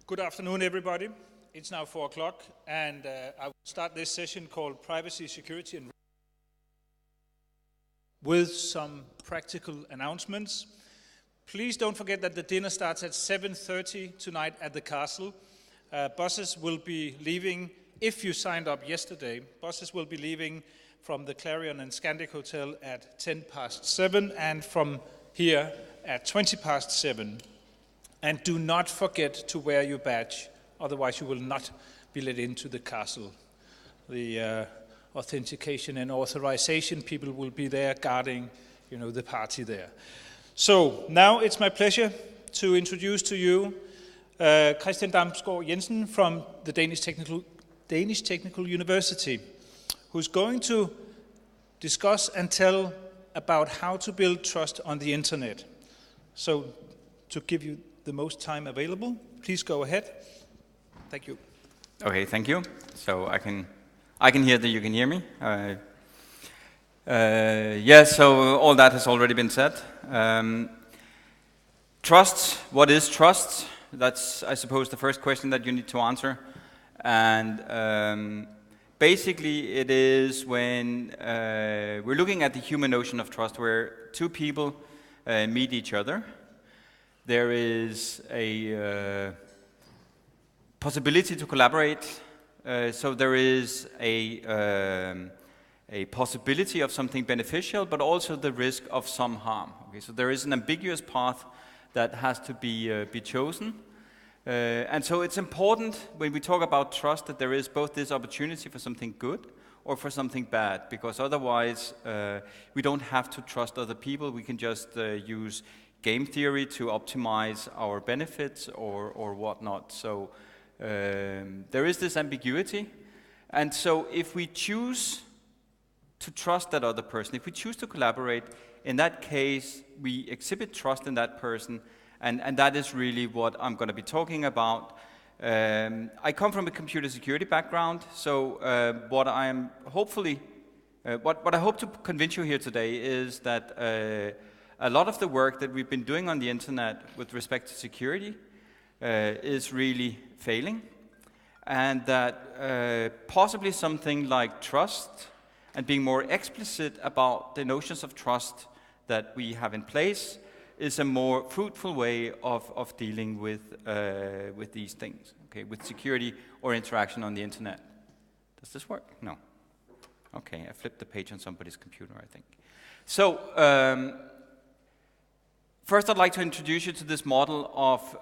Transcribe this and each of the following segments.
Good afternoon, everybody. It's now 4 o'clock, and I will start this session called Privacy, Security, and with some practical announcements. Please don't forget that the dinner starts at 7:30 tonight at the castle. Buses will be leaving, if you signed up yesterday, buses will be leaving from the Clarion and Scandic Hotel at 7:10, and from here at 7:20. And do not forget to wear your badge, otherwise you will not be let into the castle. The authentication and authorization people will be there guarding, the party there. So now it's my pleasure to introduce to you Christian Damsgaard Jensen from the Danish Technical University, who's going to discuss and tell about how to build trust on the internet. So to give you the most time available, please go ahead. Thank you. Okay, thank you. So I can hear that you can hear me. So all that has already been said. Trust, what is trust? That's, I suppose, the first question that you need to answer. And basically it is when we're looking at the human notion of trust, where two people meet each other. There is a possibility to collaborate, so there is a possibility of something beneficial, but also the risk of some harm. Okay, so there is an ambiguous path that has to be chosen, and so it's important when we talk about trust that there is both this opportunity for something good or for something bad, because otherwise we don't have to trust other people. We can just use game theory to optimize our benefits or whatnot. So there is this ambiguity, and so if we choose to trust that other person, if we choose to collaborate, in that case we exhibit trust in that person, and that is really what I'm going to be talking about. I come from a computer security background, so what I hope to convince you here today is that a lot of the work that we've been doing on the internet with respect to security is really failing, and that possibly something like trust and being more explicit about the notions of trust that we have in place is a more fruitful way of dealing with these things, okay, with security or interaction on the internet. Does this work? No. Okay, I flipped the page on somebody's computer, I think. So, first, I'd like to introduce you to this model of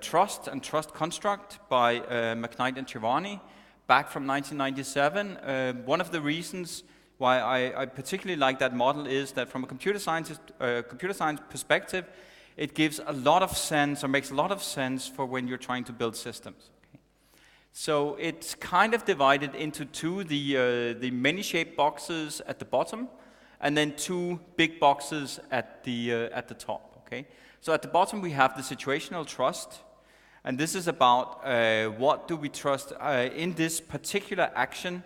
trust and trust construct by McKnight and Chivani back from 1997. One of the reasons why I particularly like that model is that from a computer science perspective, it gives a lot of sense, or makes a lot of sense for when you're trying to build systems. Okay. So it's kind of divided into two, the many-shaped boxes at the bottom, and then two big boxes at the top. Okay, so at the bottom we have the situational trust, and this is about what do we trust in this particular action.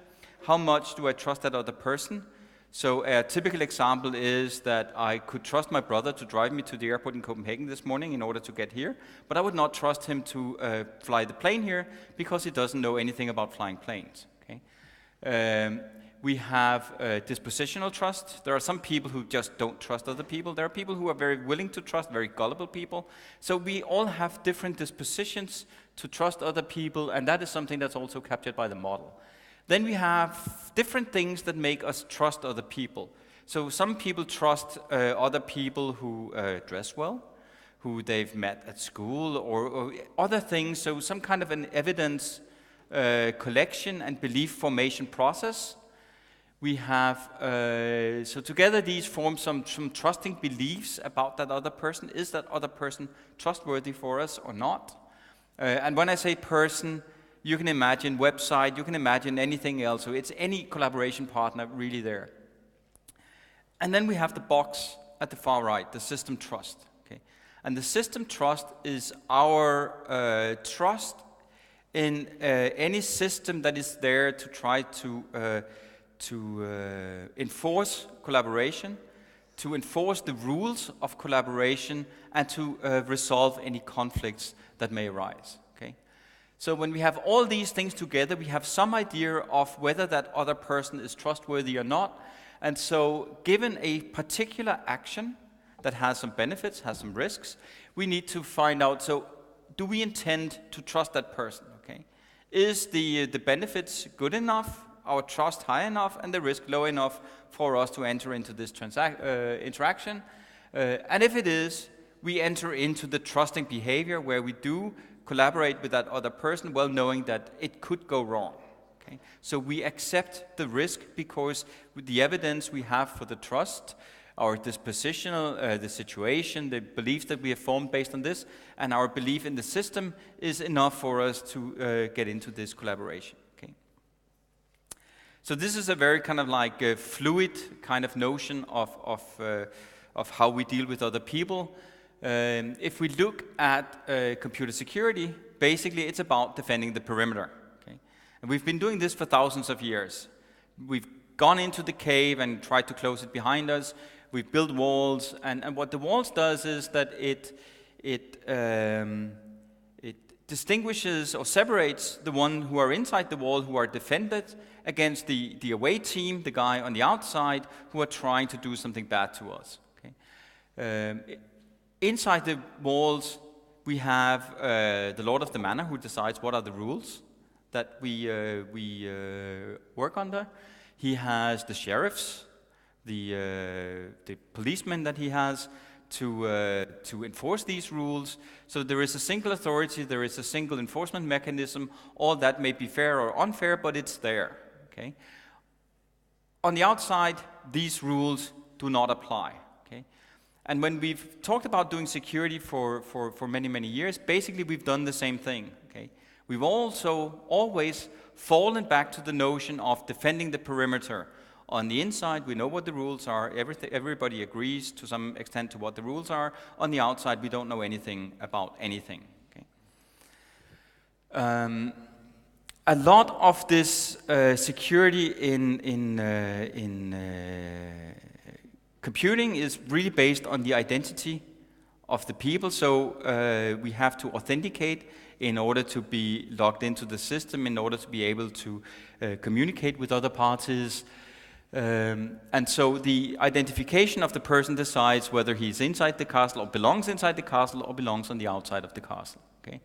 How much do I trust that other person? So a typical example is that I could trust my brother to drive me to the airport in Copenhagen this morning in order to get here, but I would not trust him to fly the plane here because he doesn't know anything about flying planes. Okay. We have dispositional trust. There are some people who just don't trust other people. There are people who are very willing to trust, very gullible people. So we all have different dispositions to trust other people, and that is something that's also captured by the model. Then we have different things that make us trust other people. So some people trust other people who dress well, who they've met at school, or other things. So some kind of an evidence collection and belief formation process. We have, so together these form some trusting beliefs about that other person. Is that other person trustworthy for us or not? And when I say person, you can imagine website, you can imagine anything else. So it's any collaboration partner really there. And then we have the box at the far right, the system trust. Okay? And the system trust is our trust in any system that is there to try to enforce collaboration, to enforce the rules of collaboration, and to resolve any conflicts that may arise. Okay? So when we have all these things together, we have some idea of whether that other person is trustworthy or not. And so given a particular action that has some benefits, has some risks, we need to find out, so do we intend to trust that person? Okay? Is the benefits good enough, our trust high enough, and the risk low enough for us to enter into this interaction? And if it is, we enter into the trusting behavior where we do collaborate with that other person, well knowing that it could go wrong. Okay? So we accept the risk because with the evidence we have for the trust, our dispositional, the situation, the beliefs that we have formed based on this, and our belief in the system is enough for us to get into this collaboration. Okay? So this is a very kind of like a fluid kind of notion of how we deal with other people. If we look at computer security, basically it's about defending the perimeter. Okay? And we've been doing this for thousands of years. We've gone into the cave and tried to close it behind us. We've built walls, and what the walls does is that it distinguishes or separates the one who are inside the wall, who are defended, against the away team, the guy on the outside, who are trying to do something bad to us. Okay? Inside the walls, we have the Lord of the Manor, who decides what are the rules that we work under. He has the sheriffs, the policemen that he has to enforce these rules. So there is a single authority, there is a single enforcement mechanism. All that may be fair or unfair, but it's there. Okay? On the outside, these rules do not apply. Okay? And when we've talked about doing security for many, many years, basically we've done the same thing. Okay? We've also always fallen back to the notion of defending the perimeter. On the inside, we know what the rules are. Everybody agrees to some extent to what the rules are. On the outside, we don't know anything about anything. Okay? A lot of this security in computing is really based on the identity of the people. So we have to authenticate in order to be logged into the system, in order to be able to communicate with other parties. And so the identification of the person decides whether he's inside the castle or belongs inside the castle or belongs on the outside of the castle. Okay?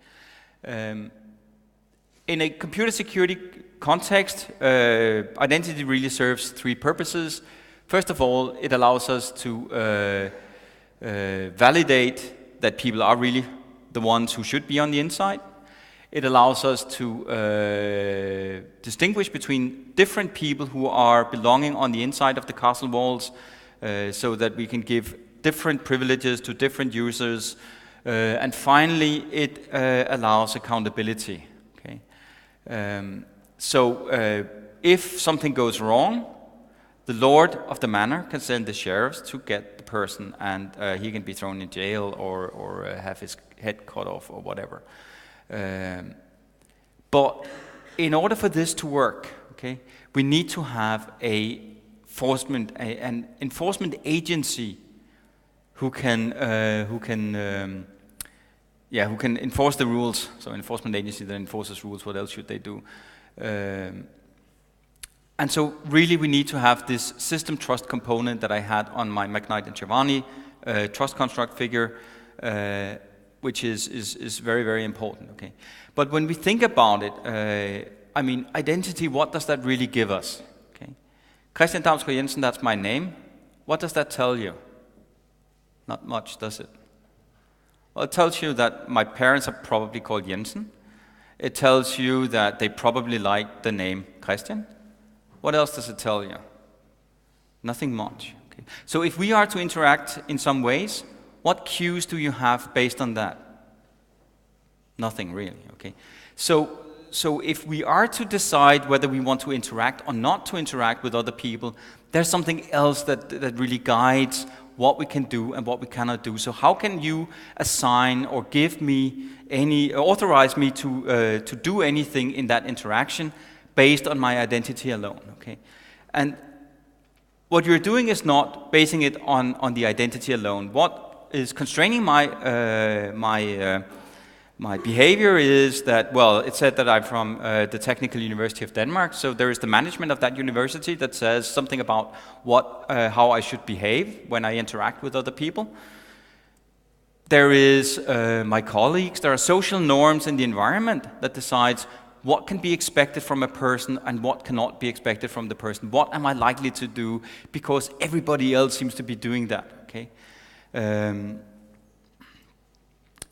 In a computer security context, identity really serves three purposes. First of all, it allows us to validate that people are really the ones who should be on the inside. It allows us to distinguish between different people who are belonging on the inside of the castle walls, so that we can give different privileges to different users. And finally, it allows accountability. Okay? So if something goes wrong, the Lord of the Manor can send the sheriffs to get the person, and he can be thrown in jail or have his head cut off or whatever. But in order for this to work, okay, we need to have an enforcement agency who can enforce the rules. So, enforcement agency that enforces rules. What else should they do? And so, really, we need to have this system trust component that I had on my McKnight and Giovanni trust construct figure. Which is very, very important. Okay, but when we think about it, I mean, identity. What does that really give us? Okay, Christian Damsgaard Jensen. That's my name. What does that tell you? Not much, does it? Well, it tells you that my parents are probably called Jensen. It tells you that they probably like the name Christian. What else does it tell you? Nothing much. Okay, so if we are to interact in some ways, what cues do you have based on that? Nothing really, okay? So if we are to decide whether we want to interact or not to interact with other people, there's something else that really guides what we can do and what we cannot do. So how can you assign or give me authorize me to do anything in that interaction based on my identity alone, okay? And what you're doing is not basing it on the identity alone. What is constraining my My behavior is that, well, it said that I'm from the Technical University of Denmark, so there is the management of that university that says something about how I should behave when I interact with other people. There is my colleagues, there are social norms in the environment that decides what can be expected from a person and what cannot be expected from the person. What am I likely to do because everybody else seems to be doing that, okay?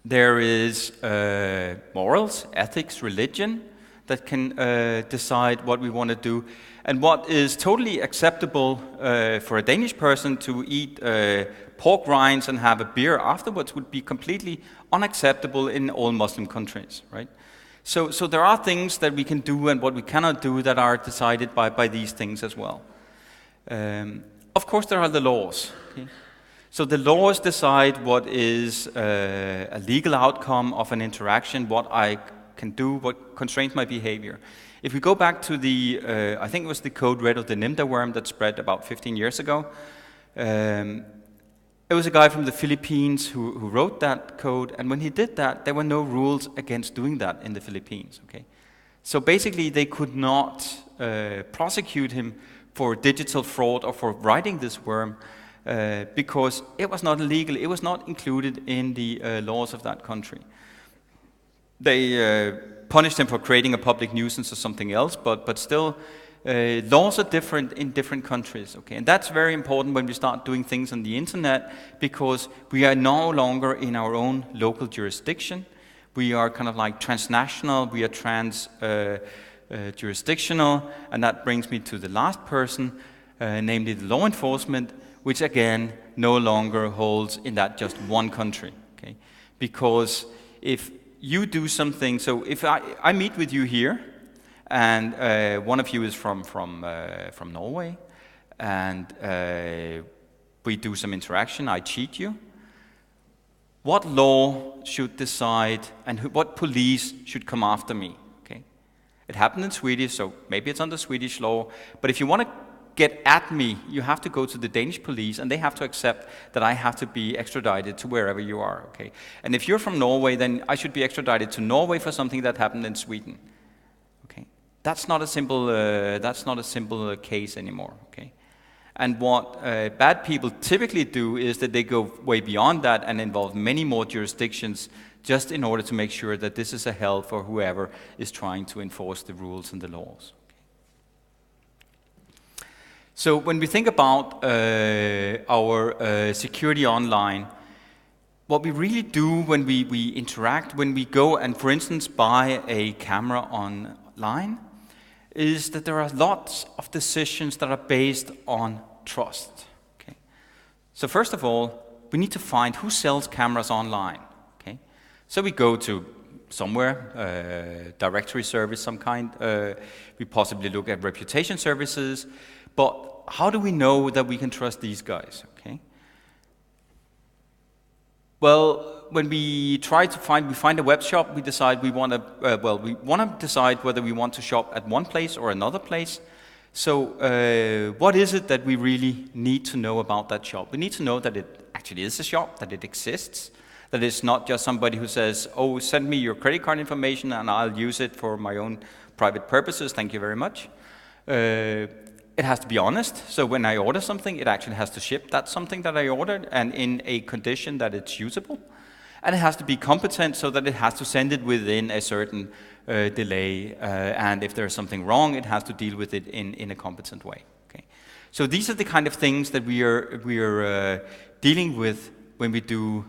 There is morals, ethics, religion that can decide what we want to do. And what is totally acceptable for a Danish person to eat pork rinds and have a beer afterwards would be completely unacceptable in all Muslim countries, right? So there are things that we can do and what we cannot do that are decided by these things as well. Of course, there are the laws. Okay? So the laws decide what is a legal outcome of an interaction, what I can do, what constrains my behavior. If we go back to the, I think it was the code red of the Nimda worm that spread about 15 years ago, it was a guy from the Philippines who wrote that code, and when he did that, there were no rules against doing that in the Philippines. Okay, so basically they could not prosecute him for digital fraud or for writing this worm because it was not illegal, it was not included in the laws of that country. They punished him for creating a public nuisance or something else, but still, laws are different in different countries, okay? And that's very important when we start doing things on the internet, because we are no longer in our own local jurisdiction. We are kind of like transnational, we are jurisdictional, and that brings me to the last person, namely the law enforcement, which again no longer holds in that just one country, okay? Because if you do something, so if I meet with you here, and one of you is from Norway, and we do some interaction, I cheat you, what law should decide and what police should come after me? Okay, it happened in Swedish, so maybe it's under Swedish law, but if you want to get at me, you have to go to the Danish police, and they have to accept that I have to be extradited to wherever you are, okay? And if you're from Norway, then I should be extradited to Norway for something that happened in Sweden, okay? That's not a simple case anymore, okay? And what bad people typically do is that they go way beyond that and involve many more jurisdictions just in order to make sure that this is a help for whoever is trying to enforce the rules and the laws. So when we think about our security online, what we really do when we interact, when we go and, for instance, buy a camera online, is that there are lots of decisions that are based on trust. Okay? So first of all, we need to find who sells cameras online. Okay? So we go to somewhere, directory service some kind, we possibly look at reputation services, but how do we know that we can trust these guys, okay? Well, when we try to find a web shop, we decide we want to decide whether we want to shop at one place or another place. So what is it that we really need to know about that shop? We need to know that it actually is a shop, that it exists, that it's not just somebody who says, oh, send me your credit card information and I'll use it for my own private purposes, thank you very much. It has to be honest, so when I order something, it actually has to ship that something that I ordered and in a condition that it's usable. And it has to be competent so that it has to send it within a certain delay, and if there's something wrong, it has to deal with it in a competent way. Okay? So these are the kind of things that we are dealing with when we do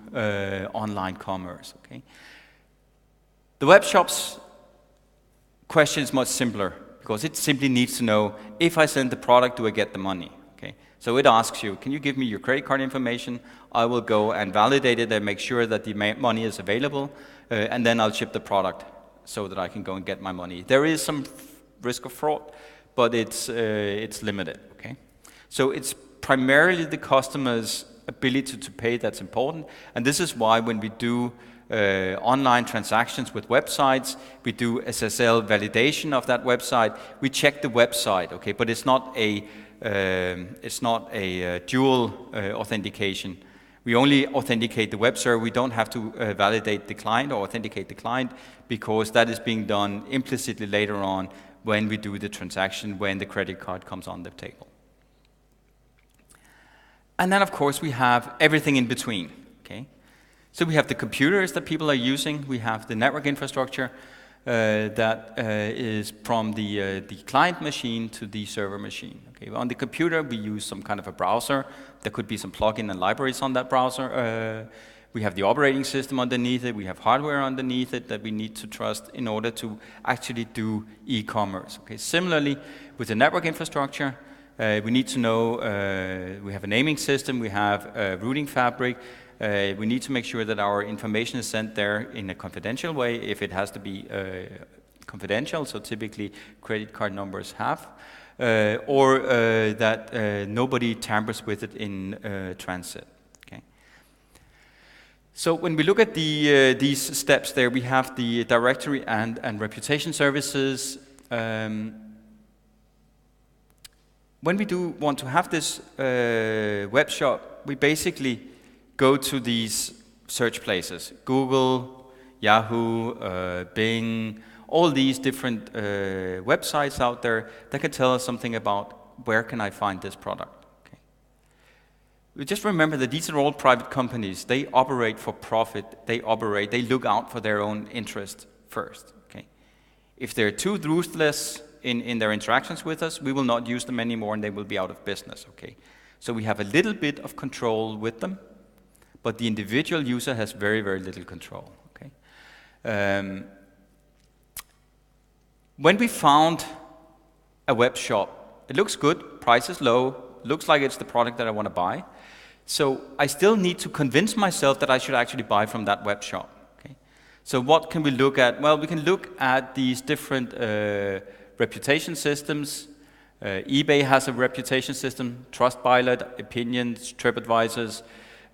online commerce. Okay? The web shop's question is much simpler, because it simply needs to know, if I send the product, do I get the money? Okay? So it asks you, can you give me your credit card information? I will go and validate it and make sure that the money is available, and then I'll ship the product so that I can go and get my money. There is some risk of fraud, but it's limited. Okay? So it's primarily the customer's ability to pay that's important, and this is why when we do online transactions with websites, we do SSL validation of that website. We check the website, okay, but it's not a dual authentication We only authenticate the web server. We don't have to validate the client or authenticate the client, because that is being done implicitly later on when we do the transaction, when the credit card comes on the table. And then, of course, we have everything in between. Okay? So we have the computers that people are using. We have the network infrastructure that is from the client machine to the server machine. Okay? On the computer, we use some kind of a browser. There could be some plugin and libraries on that browser. We have the operating system underneath it. We have hardware underneath it that we need to trust in order to actually do e-commerce. Okay? Similarly, with the network infrastructure, we need to know, we have a naming system, we have a routing fabric. We need to make sure that our information is sent there in a confidential way if it has to be confidential, so typically credit card numbers have, or that nobody tampers with it in transit. Okay. So when we look at these steps there, we have the directory and reputation services. When we do want to have this web shop, we basically go to these search places, Google, Yahoo, Bing, all these different websites out there that can tell us something about where can I find this product. Okay. We just remember that these are all private companies. They operate for profit. They look out for their own interest first. Okay. If they're too ruthless in their interactions with us, we will not use them anymore and they will be out of business. Okay. So we have a little bit of control with them, but the individual user has very, very little control. Okay? When we found a web shop, it looks good, price is low, looks like it's the product that I want to buy. So I still need to convince myself that I should actually buy from that web shop. Okay? So what can we look at? Well, we can look at these different reputation systems. eBay has a reputation system, Trustpilot, Opinions, TripAdvisors.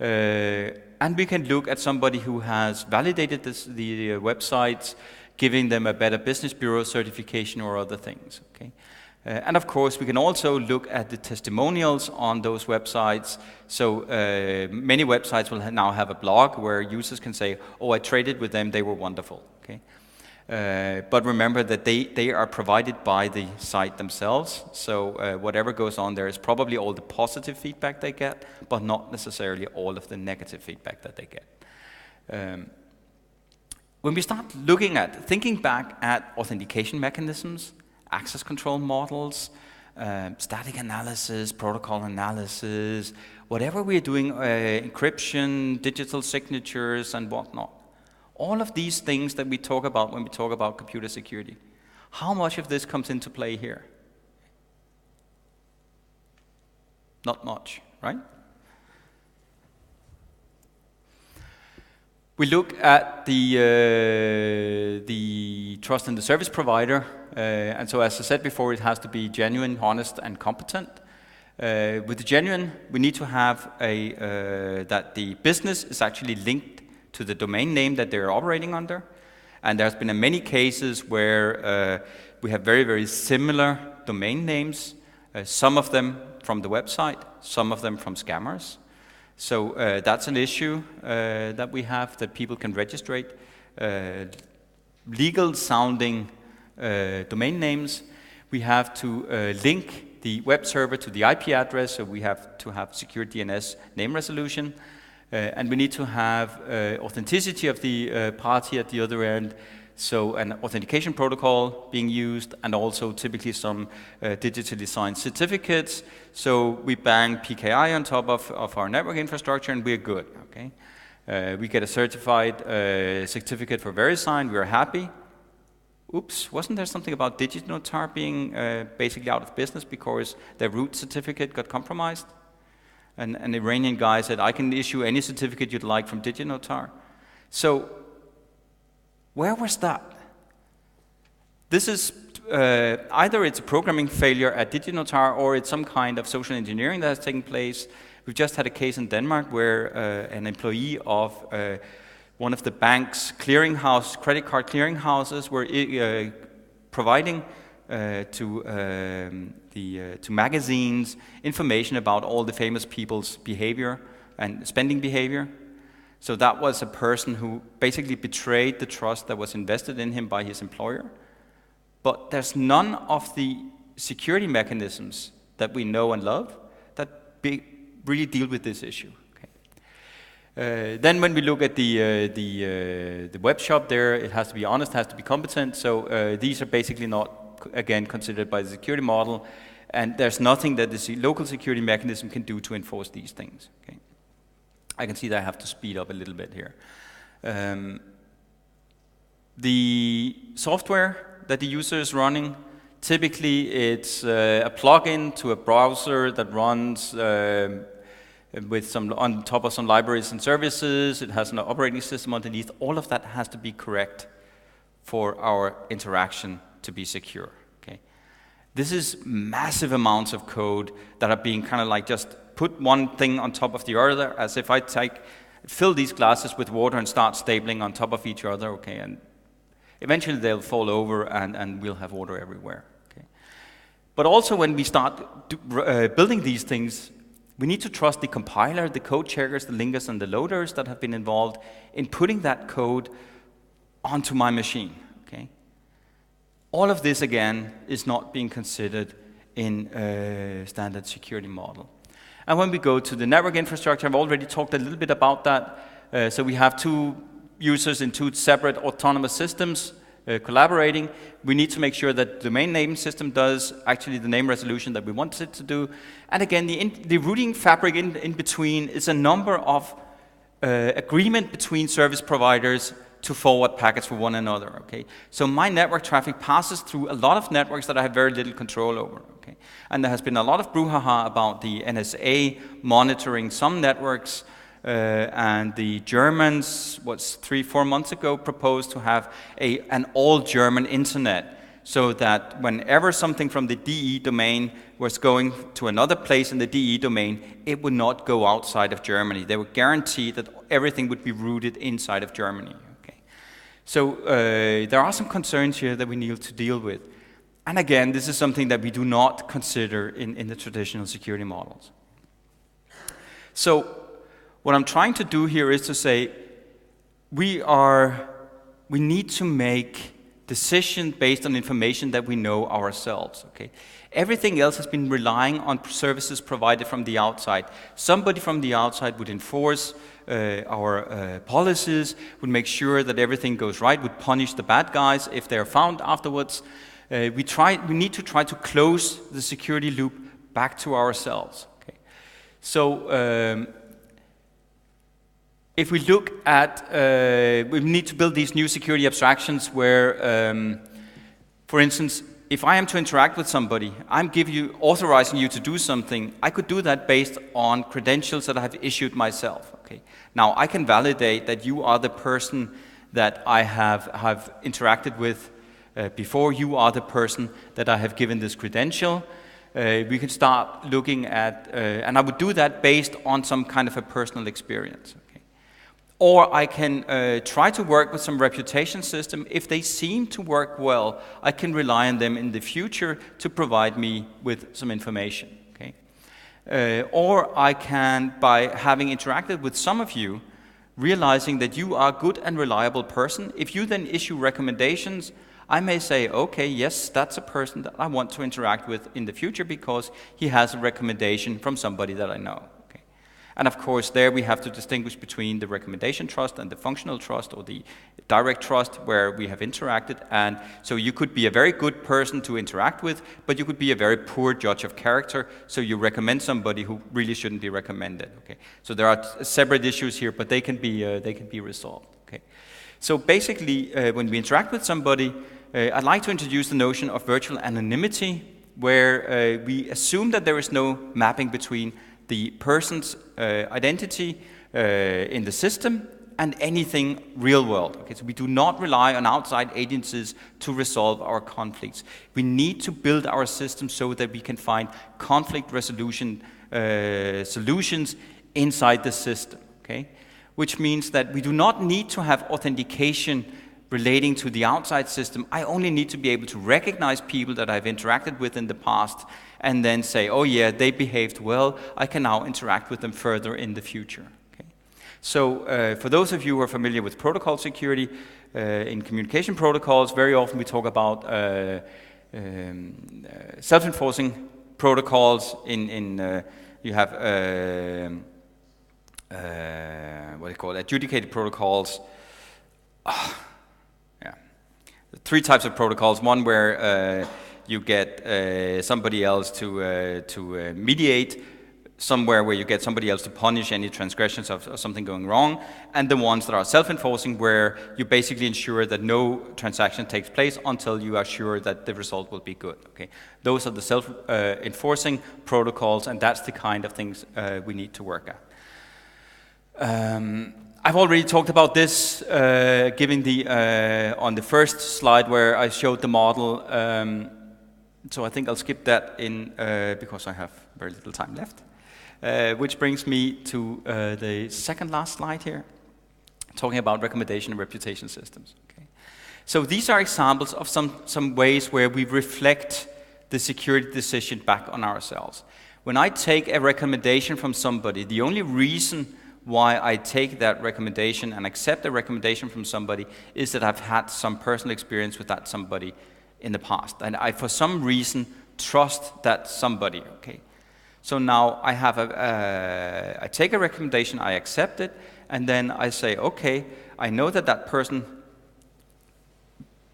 And we can look at somebody who has validated the websites, giving them a Better Business Bureau certification or other things. Okay? And of course, we can also look at the testimonials on those websites. So many websites will now have a blog where users can say, oh, I traded with them, they were wonderful. Okay? But remember that they are provided by the site themselves, so whatever goes on there is probably all the positive feedback they get, but not necessarily all of the negative feedback that they get. When we start thinking back at authentication mechanisms, access control models, static analysis, protocol analysis, whatever we're doing, encryption, digital signatures, and whatnot, all of these things that we talk about when we talk about computer security, how much of this comes into play here? Not much, right? We look at the trust in the service provider, and so as I said before, it has to be genuine, honest, and competent. With the genuine, we need to have that the business is actually linked to the domain name that they're operating under. And there's been many cases where we have very, very similar domain names, some of them from the website, some of them from scammers. So that's an issue that we have, that people can register legal sounding domain names. We have to link the web server to the IP address, so we have to have secure DNS name resolution. And we need to have authenticity of the party at the other end, so an authentication protocol being used, and also typically some digitally signed certificates. So we bang PKI on top of our network infrastructure and we're good. Okay? We get a certified certificate for VeriSign, we're happy. Oops, wasn't there something about DigiNotar being basically out of business because their root certificate got compromised? An Iranian guy said, I can issue any certificate you'd like from DigiNotar. So, where was that? This is, either it's a programming failure at DigiNotar or it's some kind of social engineering that has taken place. We've just had a case in Denmark where an employee of one of the bank's credit card clearinghouses were providing to magazines information about all the famous people's behavior and spending behavior. So that was a person who basically betrayed the trust that was invested in him by his employer. But there's none of the security mechanisms that we know and love that really deal with this issue. Then when we look at the web shop there, it has to be honest, has to be competent. So these are basically not, again, considered by the security model. And there's nothing that the local security mechanism can do to enforce these things. Okay. I can see that I have to speed up a little bit here. The software that the user is running, typically it's a plugin to a browser that runs with on top of some libraries and services. It has an operating system underneath. All of that has to be correct for our interaction to be secure. Okay? This is massive amounts of code that are being kind of like just put one thing on top of the other, as if I fill these glasses with water and start stapling on top of each other, okay, and eventually they'll fall over and we'll have water everywhere. Okay. But also when we start building these things, we need to trust the compiler, the code checkers, the linkers, and the loaders that have been involved in putting that code onto my machine. Okay. All of this, again, is not being considered in a standard security model. And when we go to the network infrastructure, I've already talked a little bit about that. So we have two users in two separate autonomous systems collaborating. We need to make sure that the domain name system does actually the name resolution that we want it to do. And again, the routing fabric in between is a number of agreement between service providers to forward packets for one another. Okay? So my network traffic passes through a lot of networks that I have very little control over. Okay? And there has been a lot of brouhaha about the NSA monitoring some networks, and the Germans, 3-4 months ago, proposed to have an all-German internet, so that whenever something from the DE domain was going to another place in the DE domain, it would not go outside of Germany. They would guarantee that everything would be routed inside of Germany. Okay. So there are some concerns here that we need to deal with. And again, this is something that we do not consider in the traditional security models. So what I'm trying to do here is to say we need to make decisions based on information that we know ourselves. Okay? Everything else has been relying on services provided from the outside. Somebody from the outside would enforce our policies, would make sure that everything goes right, would punish the bad guys if they're found afterwards. We need to try to close the security loop back to ourselves. Okay? So if we look at, we need to build these new security abstractions where, for instance, if I am to interact with somebody, I'm authorizing you to do something, I could do that based on credentials that I have issued myself. Okay? Now, I can validate that you are the person that I have interacted with before. You are the person that I have given this credential. We can start looking at, and I would do that based on some kind of a personal experience. Okay? Or I can try to work with some reputation system. If they seem to work well, I can rely on them in the future to provide me with some information. Okay? Or I can, by having interacted with some of you, realizing that you are a good and reliable person, if you then issue recommendations, I may say, okay, yes, that's a person that I want to interact with in the future because he has a recommendation from somebody that I know. Okay? And of course, there we have to distinguish between the recommendation trust and the functional trust, or the direct trust where we have interacted. And so you could be a very good person to interact with, but you could be a very poor judge of character, so you recommend somebody who really shouldn't be recommended. Okay? So there are separate issues here, but they can be resolved. Okay? So basically, when we interact with somebody, I'd like to introduce the notion of virtual anonymity, where we assume that there is no mapping between the person's identity in the system and anything real world. Okay, so we do not rely on outside agencies to resolve our conflicts. We need to build our system so that we can find conflict resolution solutions inside the system. Okay? Which means that we do not need to have authentication relating to the outside system, I only need to be able to recognize people that I've interacted with in the past and then say, oh yeah, they behaved well, I can now interact with them further in the future. Okay? So for those of you who are familiar with protocol security, in communication protocols, very often we talk about self-enforcing protocols. You have what do you call it? Adjudicated protocols. Yeah, 3 types of protocols. One where you get somebody else to mediate, somewhere where you get somebody else to punish any transgressions of something going wrong, and the ones that are self-enforcing, where you basically ensure that no transaction takes place until you are sure that the result will be good. Okay, those are the self-enforcing protocols, and that's the kind of things we need to work at. I've already talked about this, giving on the first slide where I showed the model. So I think I'll skip that in because I have very little time left. Which brings me to the second last slide here, talking about recommendation and reputation systems. Okay. So these are examples of some ways where we reflect the security decision back on ourselves. When I take a recommendation from somebody, the only reason why I take that recommendation and accept a recommendation from somebody is that I've had some personal experience with that somebody in the past, and I, for some reason, trust that somebody. Okay. So now I have I take a recommendation, I accept it, and then I say, okay, I know that that person,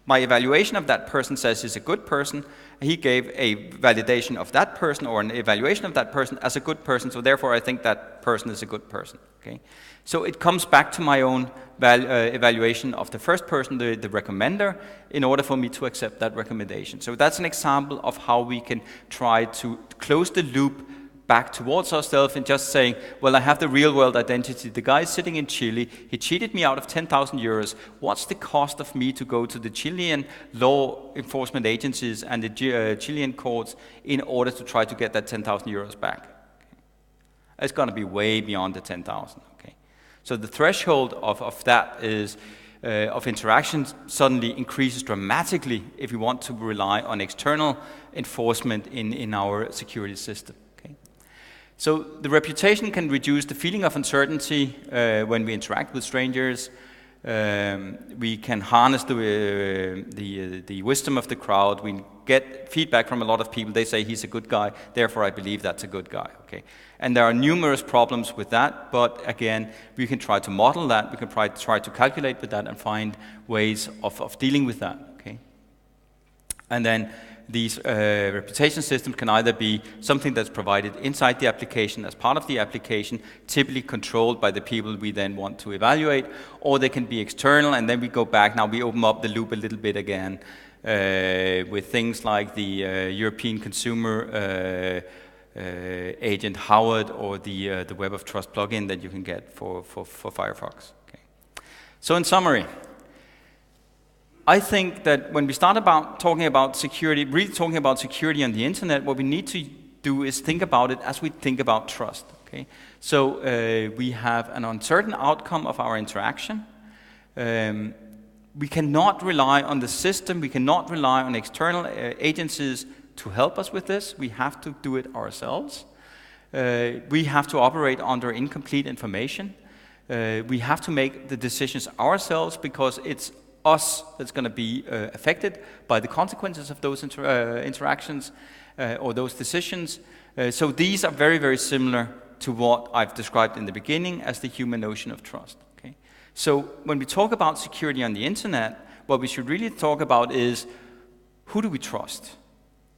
my evaluation of that person says he's a good person. He gave a validation of that person or an evaluation of that person as a good person, so therefore I think that person is a good person. Okay? So it comes back to my own evaluation of the first person, the recommender, in order for me to accept that recommendation. So that's an example of how we can try to close the loop back towards ourselves and just saying, well, I have the real world identity. The guy is sitting in Chile, he cheated me out of 10,000 euros. What's the cost of me to go to the Chilean law enforcement agencies and the Chilean courts in order to try to get that 10,000 euros back? Okay. It's going to be way beyond the 10,000. Okay. So the threshold of that is of interactions suddenly increases dramatically if we want to rely on external enforcement in our security system. So the reputation can reduce the feeling of uncertainty when we interact with strangers. We can harness the wisdom of the crowd. We get feedback from a lot of people. They say he's a good guy, therefore I believe that's a good guy. Okay, and there are numerous problems with that, but again, we can try to model that. We can try to calculate with that and find ways of dealing with that. Okay, and then these reputation systems can either be something that's provided inside the application as part of the application, typically controlled by the people we then want to evaluate, or they can be external, and then we go back. Now we open up the loop a little bit again with things like the European Consumer Agent Howard or the Web of Trust plugin that you can get for Firefox. Okay. So in summary, I think that when we start talking about security, really talking about security on the internet, what we need to do is think about it as we think about trust. Okay? So we have an uncertain outcome of our interaction. We cannot rely on the system. We cannot rely on external agencies to help us with this. We have to do it ourselves. We have to operate under incomplete information. We have to make the decisions ourselves because it's us that's going to be affected by the consequences of those interactions or those decisions. So these are very, very similar to what I've described in the beginning as the human notion of trust. Okay? So when we talk about security on the internet, what we should really talk about is who do we trust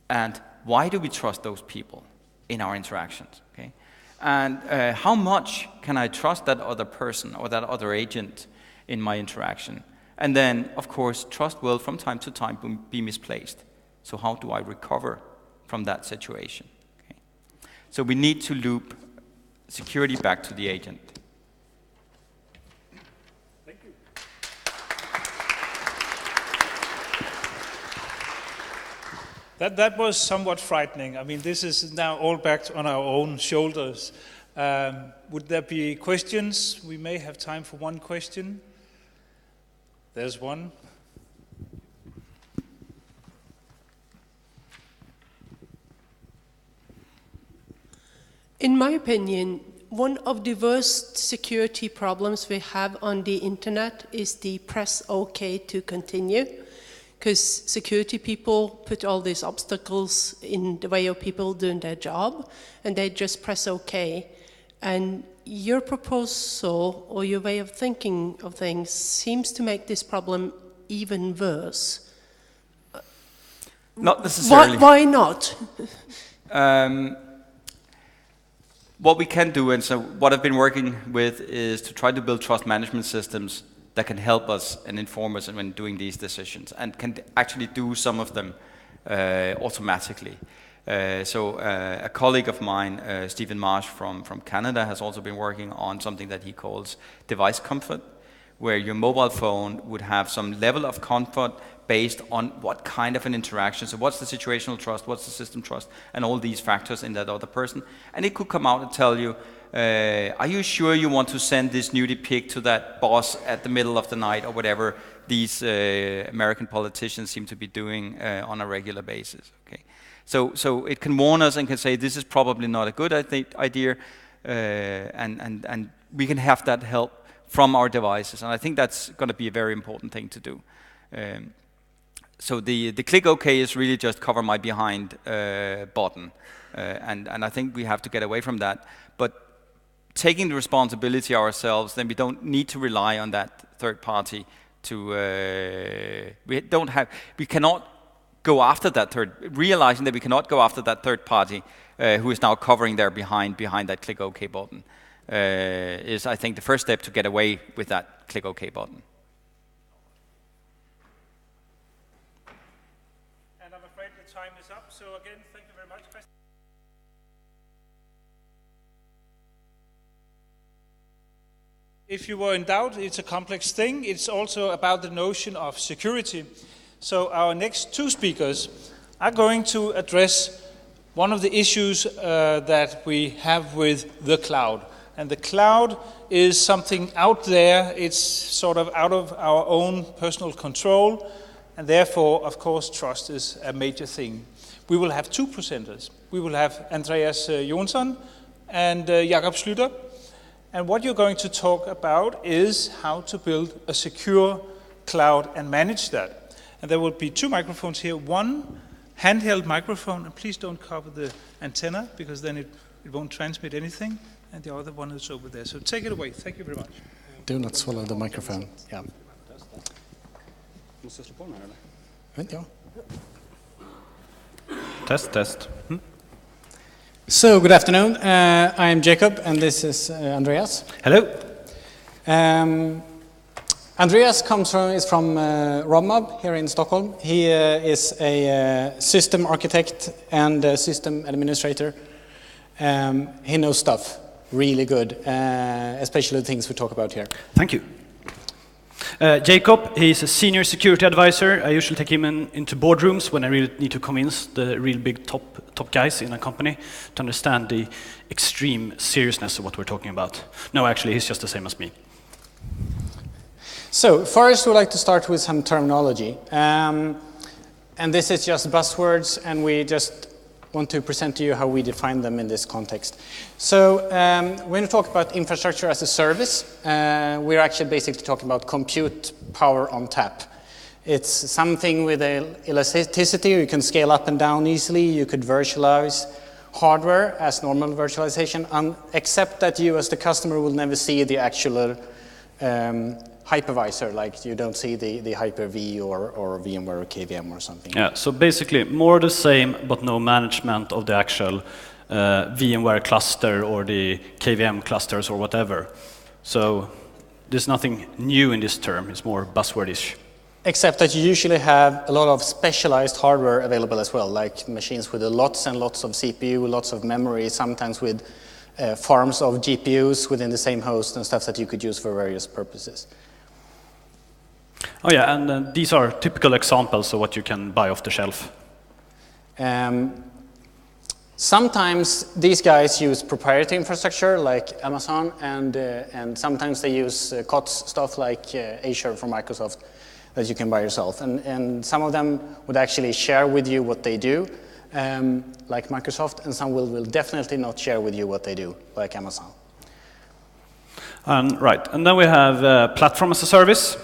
and why do we trust those people in our interactions? Okay? And how much can I trust that other person or that other agent in my interaction? And then, of course, trust will from time to time be misplaced. So how do I recover from that situation? Okay. So we need to loop security back to the agent. Thank you. That was somewhat frightening. I mean, this is now all back on our own shoulders. Would there be questions? We may have time for one question. There's one. In my opinion, one of the worst security problems we have on the internet is the press OK to continue, because security people put all these obstacles in the way of people doing their job, and they just press OK. And your proposal or your way of thinking of things seems to make this problem even worse. Not necessarily. Why not? What we can do, and so what I've been working with, is to try to build trust management systems that can help us and inform us when doing these decisions, and can actually do some of them automatically. A colleague of mine, Stephen Marsh from Canada, has also been working on something that he calls device comfort, where your mobile phone would have some level of comfort based on what kind of an interaction. So what's the situational trust, what's the system trust, and all these factors in that other person. And it could come out and tell you, are you sure you want to send this nudie pic to that boss at the middle of the night, or whatever these American politicians seem to be doing on a regular basis. Okay, so it can warn us and can say this is probably not a good idea, and we can have that help from our devices, and I think that's going to be a very important thing to do. So the click OK is really just cover my behind button, and I think we have to get away from that. But taking the responsibility ourselves, then we don't need to rely on that third party to. We cannot go after that realizing that we cannot go after that third party who is now covering their behind that click OK button. Is, I think, the first step to get away with that click OK button. And I'm afraid the time is up, so again, thank you very much, Christian. If you were in doubt, it's a complex thing. It's also about the notion of security. So our next two speakers are going to address one of the issues that we have with the cloud. And the cloud is something out there. It's sort of out of our own personal control. And therefore, of course, trust is a major thing. We will have two presenters. We will have Andreas Jonsson and Jakob Schlüter. And what you're going to talk about is how to build a secure cloud and manage that. And there will be two microphones here. One handheld microphone, and please don't cover the antenna, because then it won't transmit anything. And the other one is over there. So take it away. Thank you very much. Do not swallow the microphone. Yeah. Test. So, good afternoon. I am Jacob, and this is Andreas. Hello. Andreas is from Romab here in Stockholm. He is a system architect and a system administrator. He knows stuff really good, especially the things we talk about here. Thank you. Jacob, he's a senior security advisor. I usually take him into boardrooms when I really need to convince the real big top guys in a company to understand the extreme seriousness of what we're talking about. No, actually, he's just the same as me. So, first we'd like to start with some terminology. And this is just buzzwords, and we just want to present to you how we define them in this context. So when we talk about infrastructure as a service, we're actually basically talking about compute power on tap. It's something with elasticity. You can scale up and down easily. You could virtualize hardware as normal virtualization, except that you as the customer will never see the actual hypervisor, like you don't see the Hyper-V or VMware or KVM or something. Yeah, so basically more the same, but no management of the actual VMware cluster or the KVM clusters or whatever. So there's nothing new in this term, it's more buzzwordish. Except that you usually have a lot of specialized hardware available as well, like machines with lots and lots of CPU, lots of memory, sometimes with farms of GPUs within the same host and stuff that you could use for various purposes. Oh yeah, and these are typical examples of what you can buy off the shelf. Sometimes these guys use proprietary infrastructure like Amazon, and sometimes they use COTS stuff like Azure from Microsoft that you can buy yourself. And some of them would actually share with you what they do, like Microsoft, and some will definitely not share with you what they do, like Amazon. Right, and then we have platform as a service.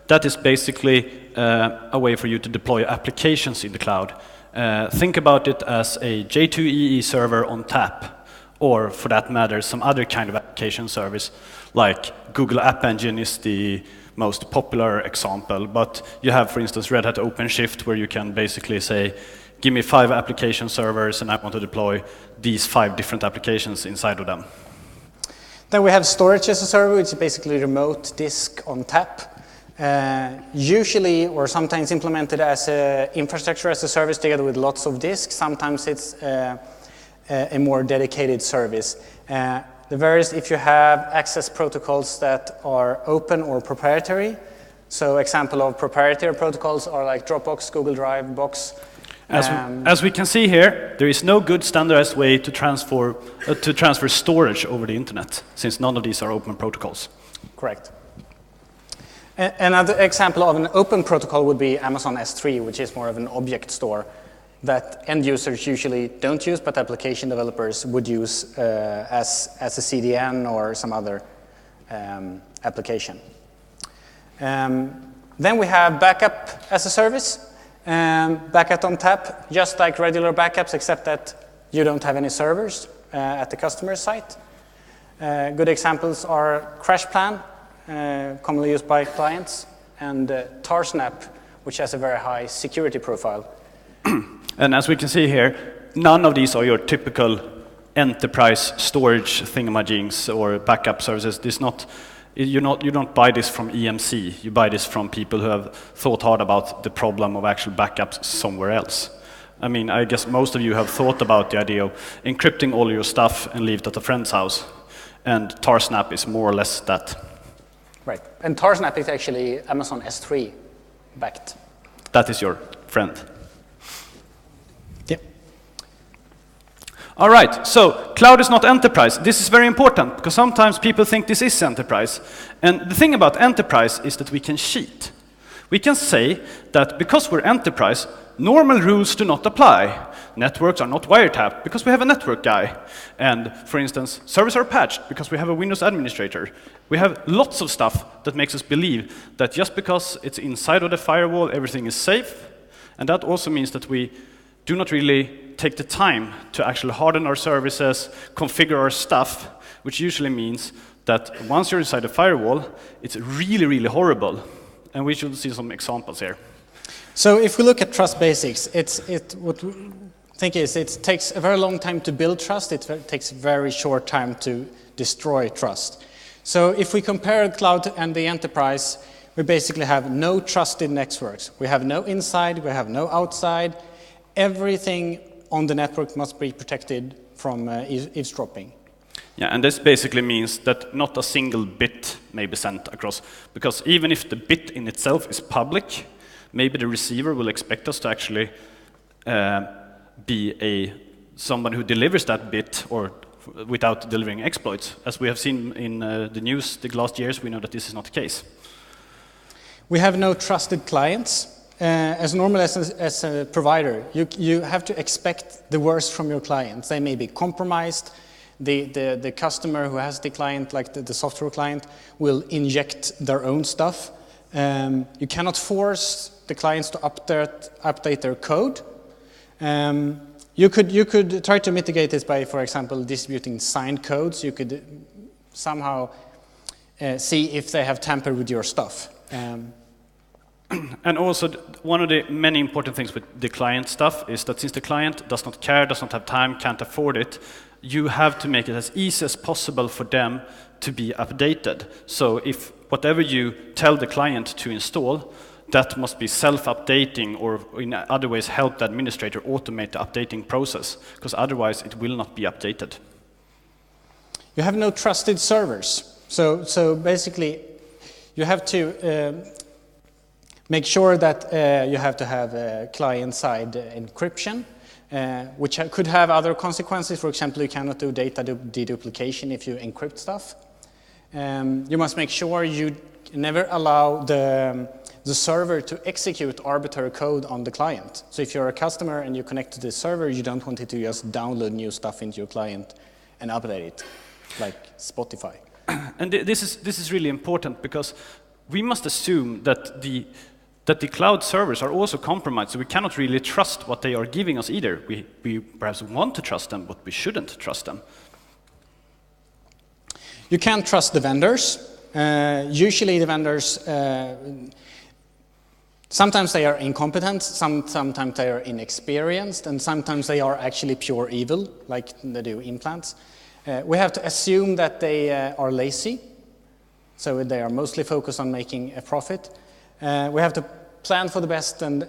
That is basically a way for you to deploy applications in the cloud. Think about it as a J2EE server on tap, or for that matter, some other kind of application service, like Google App Engine is the most popular example, but you have, for instance, Red Hat OpenShift, where you can basically say, give me 5 application servers, and I want to deploy these 5 different applications inside of them. Then we have storage as a server, which is basically remote disk on tap. Usually, or sometimes implemented as infrastructure as a service together with lots of disks. Sometimes it's a more dedicated service. The varies if you have access protocols that are open or proprietary. So example of proprietary protocols are like Dropbox, Google Drive, Box. As we can see here, there is no good standardized way to transfer storage over the internet, since none of these are open protocols. Correct. Another example of an open protocol would be Amazon S3, which is more of an object store that end users usually don't use, but application developers would use as a CDN or some other application. Then we have backup as a service. Backup on tap, just like regular backups, except that you don't have any servers at the customer site. Good examples are CrashPlan, commonly used by clients, and Tarsnap, which has a very high security profile. And as we can see here, none of these are your typical enterprise storage thingamajigs or backup services. You don't buy this from EMC. You buy this from people who have thought hard about the problem of actual backups somewhere else. I mean, I guess most of you have thought about the idea of encrypting all your stuff and leave it at a friend's house. And Tarsnap is more or less that. Right. And Tarsnap is actually Amazon S3 backed. That is your friend. Yep. All right, so cloud is not enterprise. This is very important, because sometimes people think this is enterprise. And the thing about enterprise is that we can cheat. We can say that because we're enterprise, normal rules do not apply. Networks are not wiretapped because we have a network guy. And for instance, servers are patched because we have a Windows administrator. We have lots of stuff that makes us believe that just because it's inside of the firewall, everything is safe. And that also means that we do not really take the time to actually harden our services, configure our stuff, which usually means that once you're inside the firewall, it's really, really horrible. And we should see some examples here. So if we look at trust basics, what we think is it takes a very long time to build trust. It takes a very short time to destroy trust. So if we compare cloud and the enterprise, we basically have no trusted networks. We have no inside, we have no outside. Everything on the network must be protected from eavesdropping. Yeah, and this basically means that not a single bit may be sent across, because even if the bit in itself is public, maybe the receiver will expect us to actually be someone who delivers that bit or without delivering exploits. As we have seen in the news the last years, we know that this is not the case. We have no trusted clients. As normal as a provider, you have to expect the worst from your clients. They may be compromised. The customer who has the client, like the software client, will inject their own stuff. You cannot force the clients to update their code. You could try to mitigate this by, for example, distributing signed codes. You could somehow see if they have tampered with your stuff. And also, one of the many important things with the client stuff is that since the client does not care, does not have time, can't afford it, you have to make it as easy as possible for them to be updated. So if whatever you tell the client to install, that must be self-updating, or in other ways help the administrator automate the updating process, because otherwise it will not be updated. You have no trusted servers. So basically, you have to make sure that you have to have client-side encryption, which could have other consequences. For example, you cannot do data deduplication if you encrypt stuff. You must make sure you never allow the the server to execute arbitrary code on the client. So if you're a customer and you connect to this server, you don't want it to just download new stuff into your client and update it, like Spotify. And this is really important, because we must assume that the cloud servers are also compromised, so we cannot really trust what they are giving us either. We perhaps want to trust them, but we shouldn't trust them. You can't trust the vendors. Usually the vendors, sometimes they are incompetent, sometimes they are inexperienced, and sometimes they are actually pure evil, like they do implants. We have to assume that they are lazy, so they are mostly focused on making a profit. We have to plan for the best and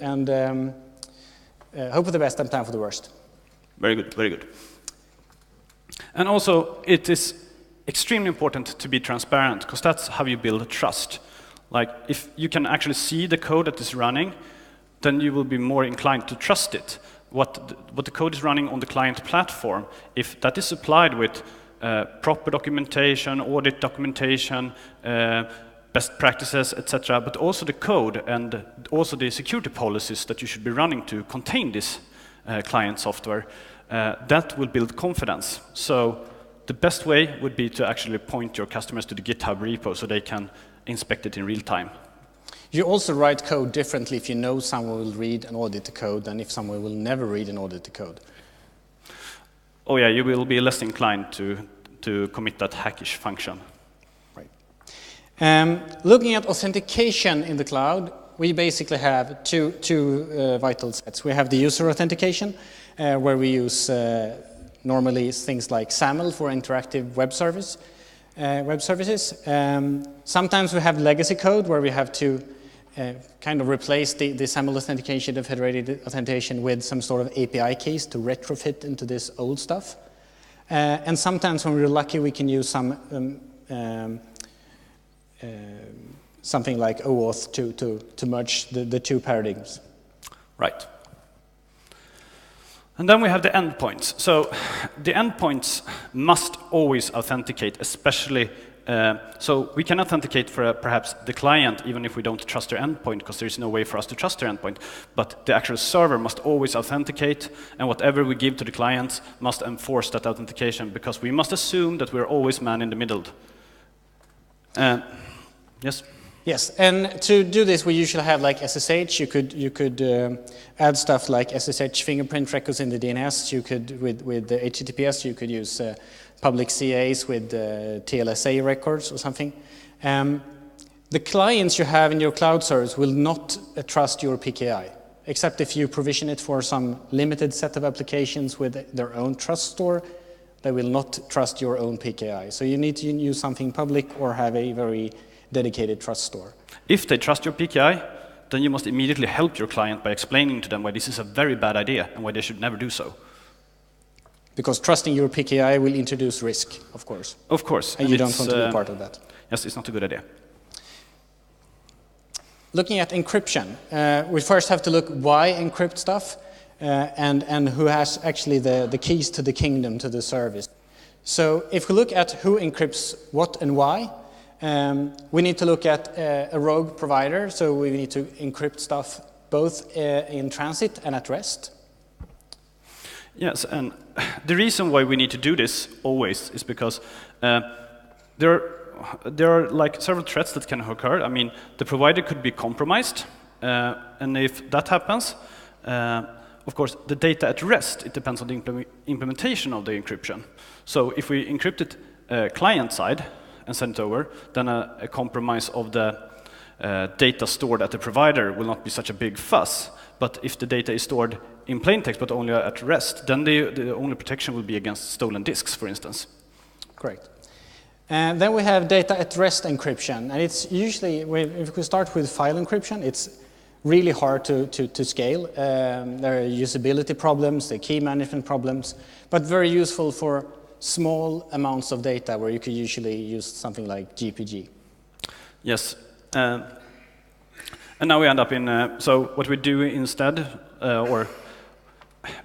hope for the best and plan for the worst. Very good, very good. And also, it is extremely important to be transparent, because that's how you build trust. Like, if you can actually see the code that is running, then you will be more inclined to trust it. What the code is running on the client platform, if that is supplied with proper documentation, audit documentation, best practices, etc., but also the code and also the security policies that you should be running to contain this client software, that will build confidence. So the best way would be to actually point your customers to the GitHub repo so they can inspect it in real time. You also write code differently if you know someone will read and audit the code than if someone will never read and audit the code. Oh yeah, you will be less inclined to commit that hackish function. Right. Looking at authentication in the cloud, we basically have two vital sets. We have the user authentication, where we use normally things like SAML for interactive web services. Sometimes we have legacy code where we have to kind of replace the SAML authentication, the federated authentication, with some sort of API keys to retrofit into this old stuff. And sometimes when we're lucky, we can use something like OAuth to merge the two paradigms. Right. And then we have the endpoints. So the endpoints must always authenticate, especially, so we can authenticate for perhaps the client, even if we don't trust their endpoint, because there is no way for us to trust their endpoint. But the actual server must always authenticate, and whatever we give to the clients must enforce that authentication, because we must assume that we're always man in the middle. Yes? Yes, and to do this, we usually have like SSH. You could add stuff like SSH fingerprint records in the DNS. You could, with the HTTPS, you could use public CAs with TLSA records or something. The clients you have in your cloud service will not trust your PKI, except if you provision it for some limited set of applications with their own trust store. They will not trust your own PKI. So you need to use something public or have a very dedicated trust store. If they trust your PKI, then you must immediately help your client by explaining to them why this is a very bad idea and why they should never do so. Because trusting your PKI will introduce risk, of course. Of course. And you don't want to be part of that. Yes, it's not a good idea. Looking at encryption, we first have to look why encrypt stuff and who has actually the keys to the kingdom to the service. So if we look at who encrypts what and why, we need to look at a rogue provider, so we need to encrypt stuff both in transit and at rest. Yes, and the reason why we need to do this always is because there are like several threats that can occur. I mean, the provider could be compromised, and if that happens, of course, the data at rest, it depends on the implementation of the encryption. So if we encrypt it client side, and send it over, then a compromise of the data stored at the provider will not be such a big fuss. But if the data is stored in plain text but only at rest, then the only protection will be against stolen disks, for instance. Correct. And then we have data at rest encryption. And it's usually, if we start with file encryption, it's really hard to scale. There are usability problems, there are key management problems, but very useful for small amounts of data where you could usually use something like GPG. Yes. And now we end up in, so what we do instead, or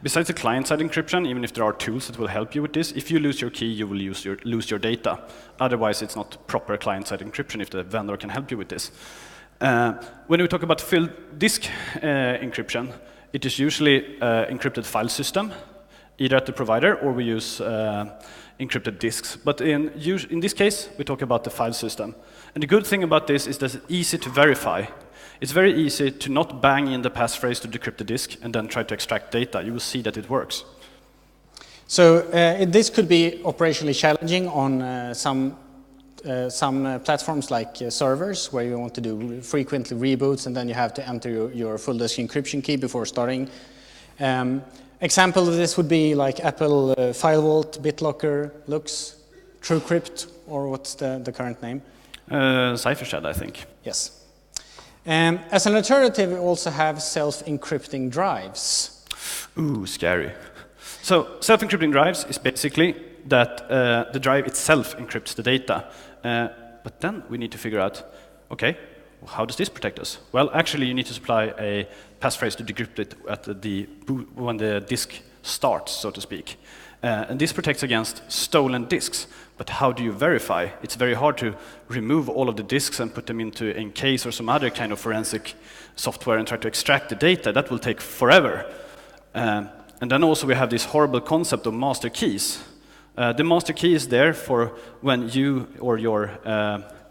besides the client-side encryption, even if there are tools that will help you with this, if you lose your key, you will lose your data. Otherwise, it's not proper client-side encryption if the vendor can help you with this. When we talk about filled disk encryption, it is usually encrypted file system, either at the provider or we use encrypted disks. But in this case, we talk about the file system. And the good thing about this is that it's easy to verify. It's very easy to not bang in the passphrase to decrypt the disk and then try to extract data. You will see that it works. So this could be operationally challenging on some platforms like servers, where you want to do frequently reboots and then you have to enter your full disk encryption key before starting. Example of this would be like Apple FileVault, BitLocker, Lux, TrueCrypt, or what's the current name? Cyphershed, I think. Yes. As an alternative, we also have self-encrypting drives. Ooh, scary. So self-encrypting drives is basically that the drive itself encrypts the data. But then we need to figure out, okay, how does this protect us? Well, actually, you need to supply a passphrase to decrypt it at when the disk starts, so to speak. And this protects against stolen disks. But how do you verify? It's very hard to remove all of the disks and put them into Encase or some other kind of forensic software and try to extract the data. That will take forever. And then also we have this horrible concept of master keys. The master key is there for when you or your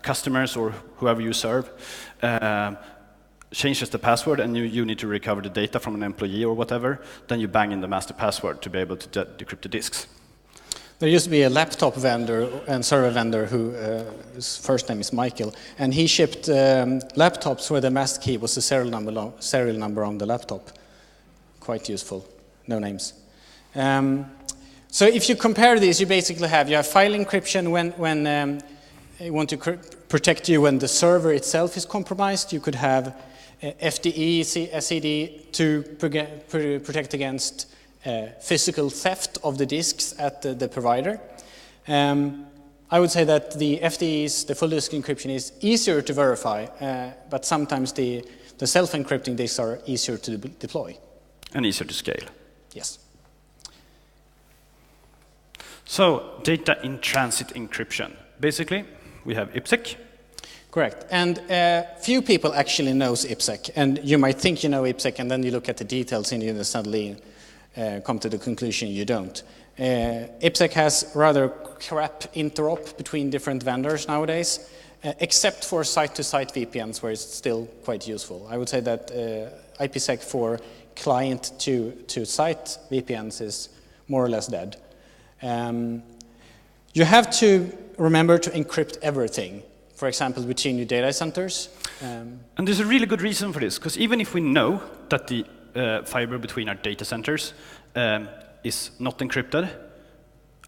customers or whoever you serve changes the password and you need to recover the data from an employee or whatever, then you bang in the master password to be able to decrypt the disks. There used to be a laptop vendor and server vendor his first name is Michael, and he shipped laptops where the master key was the serial number on the laptop. Quite useful. No names. So if you compare these, you basically have file encryption when you want to protect you when the server itself is compromised. You could have FDE, SED to protect against physical theft of the disks at the provider. I would say that the FDEs, the full disk encryption, is easier to verify, but sometimes the self-encrypting disks are easier to deploy. And easier to scale. Yes. So, data in transit encryption. Basically, we have IPsec. Correct. And few people actually knows IPsec. And you might think you know IPsec, and then you look at the details and you suddenly come to the conclusion you don't. IPsec has rather crap interop between different vendors nowadays, except for site-to-site VPNs, where it's still quite useful. I would say that IPsec for client-to-site VPNs is more or less dead. You have to remember to encrypt everything, for example, between your data centers. And there's a really good reason for this, because even if we know that the fiber between our data centers is not encrypted,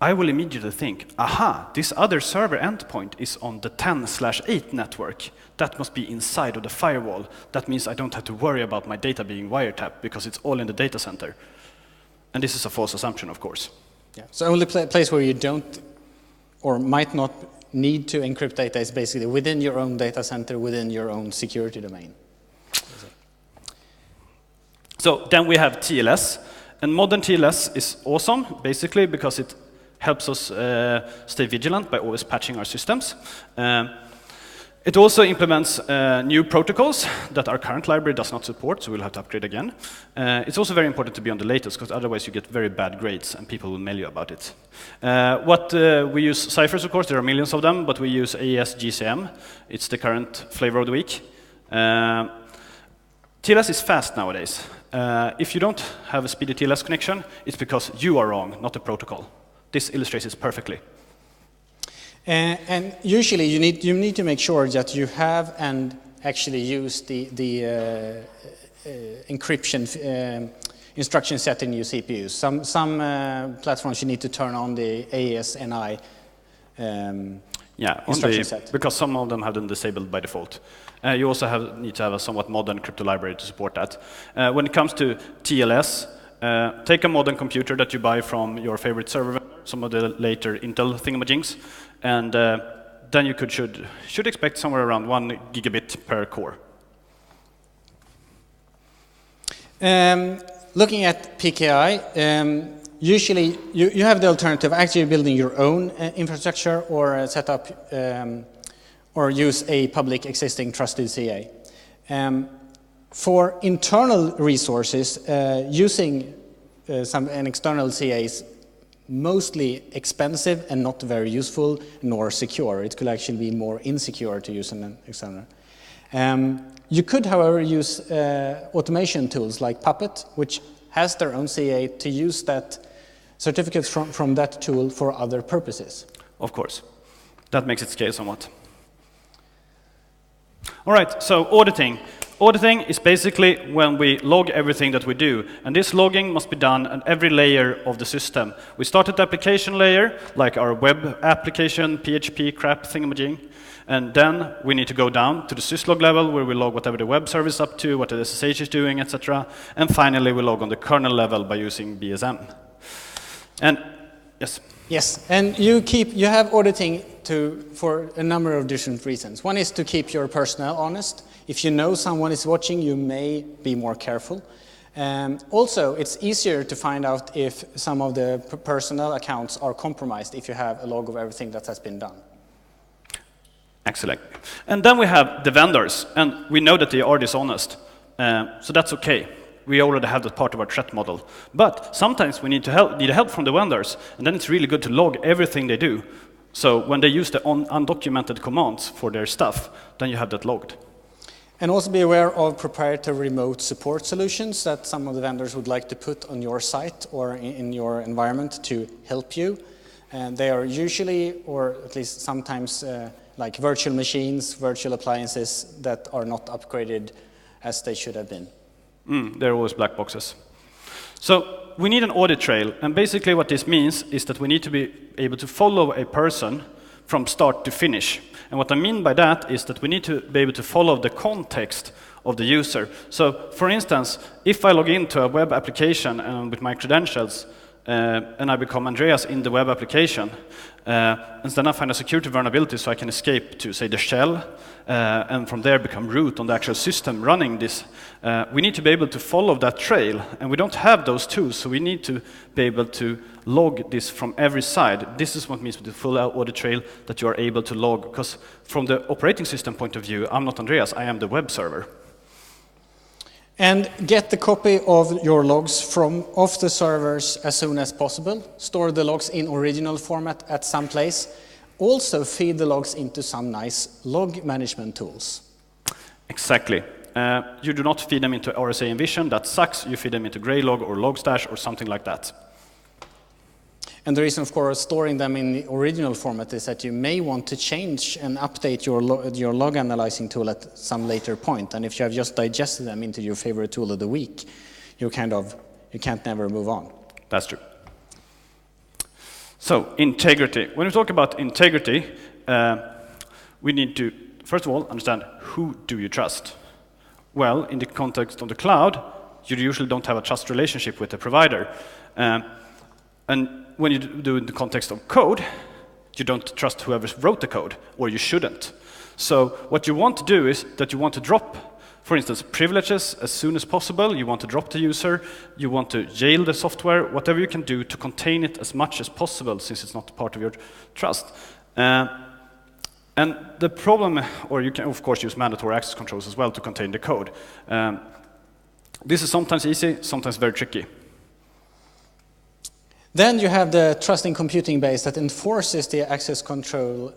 I will immediately think, aha, this other server endpoint is on the 10/8 network. That must be inside of the firewall. That means I don't have to worry about my data being wiretapped because it's all in the data center. And this is a false assumption, of course. Yeah. So only place where you don't or might not need to encrypt data is basically within your own data center, within your own security domain. So then we have TLS. And modern TLS is awesome, basically, because it helps us stay vigilant by always patching our systems. It also implements new protocols that our current library does not support, so we'll have to upgrade again. It's also very important to be on the latest, because otherwise you get very bad grades and people will mail you about it. We use ciphers, of course, there are millions of them, but we use AES GCM. It's the current flavor of the week. TLS is fast nowadays. If you don't have a speedy TLS connection, it's because you are wrong, not the protocol. This illustrates it perfectly. And usually you need to make sure that you have and actually use the encryption instruction set in your CPUs. Some platforms you need to turn on the AES-NI instruction set. Because some of them have them disabled by default. You also need to have a somewhat modern crypto library to support that. When it comes to TLS, take a modern computer that you buy from your favorite server vendor, some of the later Intel thingamajigs, and then you should expect somewhere around 1 gigabit per core. Looking at PKI, usually you have the alternative of actually building your own infrastructure or set up or use a public existing trusted CA. For internal resources, using an external CA is mostly expensive and not very useful nor secure. It could actually be more insecure to use an external. You could, however, use automation tools like Puppet, which has their own CA to use that certificates from that tool for other purposes. Of course. That makes it scale somewhat. All right, so auditing. Auditing is basically when we log everything that we do, and this logging must be done at every layer of the system. We start at the application layer, like our web application, PHP, crap, thingamajig, and then we need to go down to the syslog level, where we log whatever the web service is up to, what the SSH is doing, etc. And finally, we log on the kernel level by using BSM. And yes? Yes, and you have auditing for a number of different reasons. One is to keep your personnel honest. If you know someone is watching, you may be more careful. Also, it's easier to find out if some of the personnel accounts are compromised if you have a log of everything that has been done. Excellent. And then we have the vendors, and we know that they are dishonest. So that's okay. We already have that part of our threat model. But sometimes we need help from the vendors, and then it's really good to log everything they do. So when they use the undocumented commands for their stuff, then you have that logged. And also be aware of proprietary remote support solutions that some of the vendors would like to put on your site or in your environment to help you. And they are usually, or at least sometimes, like virtual machines, virtual appliances that are not upgraded as they should have been. They're always black boxes. So we need an audit trail, and basically what this means is that we need to be able to follow a person from start to finish. And what I mean by that is that we need to be able to follow the context of the user. So, for instance, if I log into a web application with my credentials, and I become Andreas in the web application, and then I find a security vulnerability so I can escape to, say, the shell, and from there become root on the actual system running this. We need to be able to follow that trail, and we don't have those tools, so we need to be able to log this from every side. This is what means with the full audit trail, that you are able to log, because from the operating system point of view, I'm not Andreas, I am the web server. And get the copy of your logs off the servers as soon as possible. Store the logs in original format at some place. Also feed the logs into some nice log management tools. Exactly. You do not feed them into RSA Envision, that sucks. You feed them into Graylog or Logstash or something like that. And the reason, of course, storing them in the original format is that you may want to change and update your log analyzing tool at some later point. And if you have just digested them into your favorite tool of the week, you can't never move on. That's true. So, integrity. When we talk about integrity, we need to, first of all, understand who do you trust. Well, in the context of the cloud, you usually don't have a trust relationship with the provider. And when you do it in the context of code, you don't trust whoever wrote the code, or you shouldn't. So what you want to do is that you want to drop, for instance, privileges as soon as possible. You want to drop the user. You want to jail the software, whatever you can do to contain it as much as possible, since it's not part of your trust. And the problem, or you can, of course, use mandatory access controls as well to contain the code. This is sometimes easy, sometimes very tricky. Then you have the trusting computing base that enforces the access control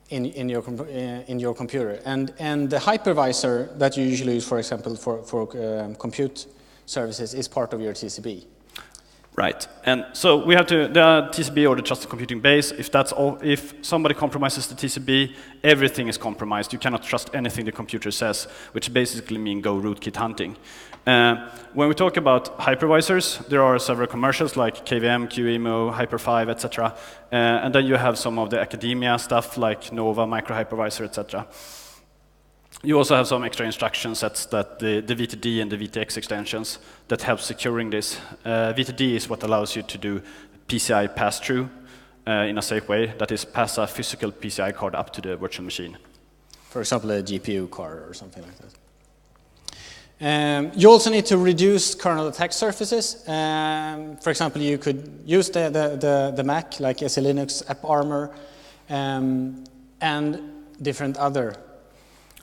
in your computer, and the hypervisor that you usually use, for example, for compute services, is part of your TCP. Right, and so we have the TCP, or the trusted computing base. If somebody compromises the TCP, everything is compromised. You cannot trust anything the computer says, which basically means go rootkit hunting. When we talk about hypervisors, there are several commercials like KVM, QEMO, Hyper5, etc. And then you have some of the academia stuff like Nova, microhypervisor, etc. You also have some extra instruction sets, that the VTD and the VTX extensions that help securing this. VTD is what allows you to do PCI pass-through in a safe way. That is, pass a physical PCI card up to the virtual machine. For example, a GPU card or something like that. You also need to reduce kernel attack surfaces. For example, you could use the Mac, like SE Linux, AppArmor, and different other.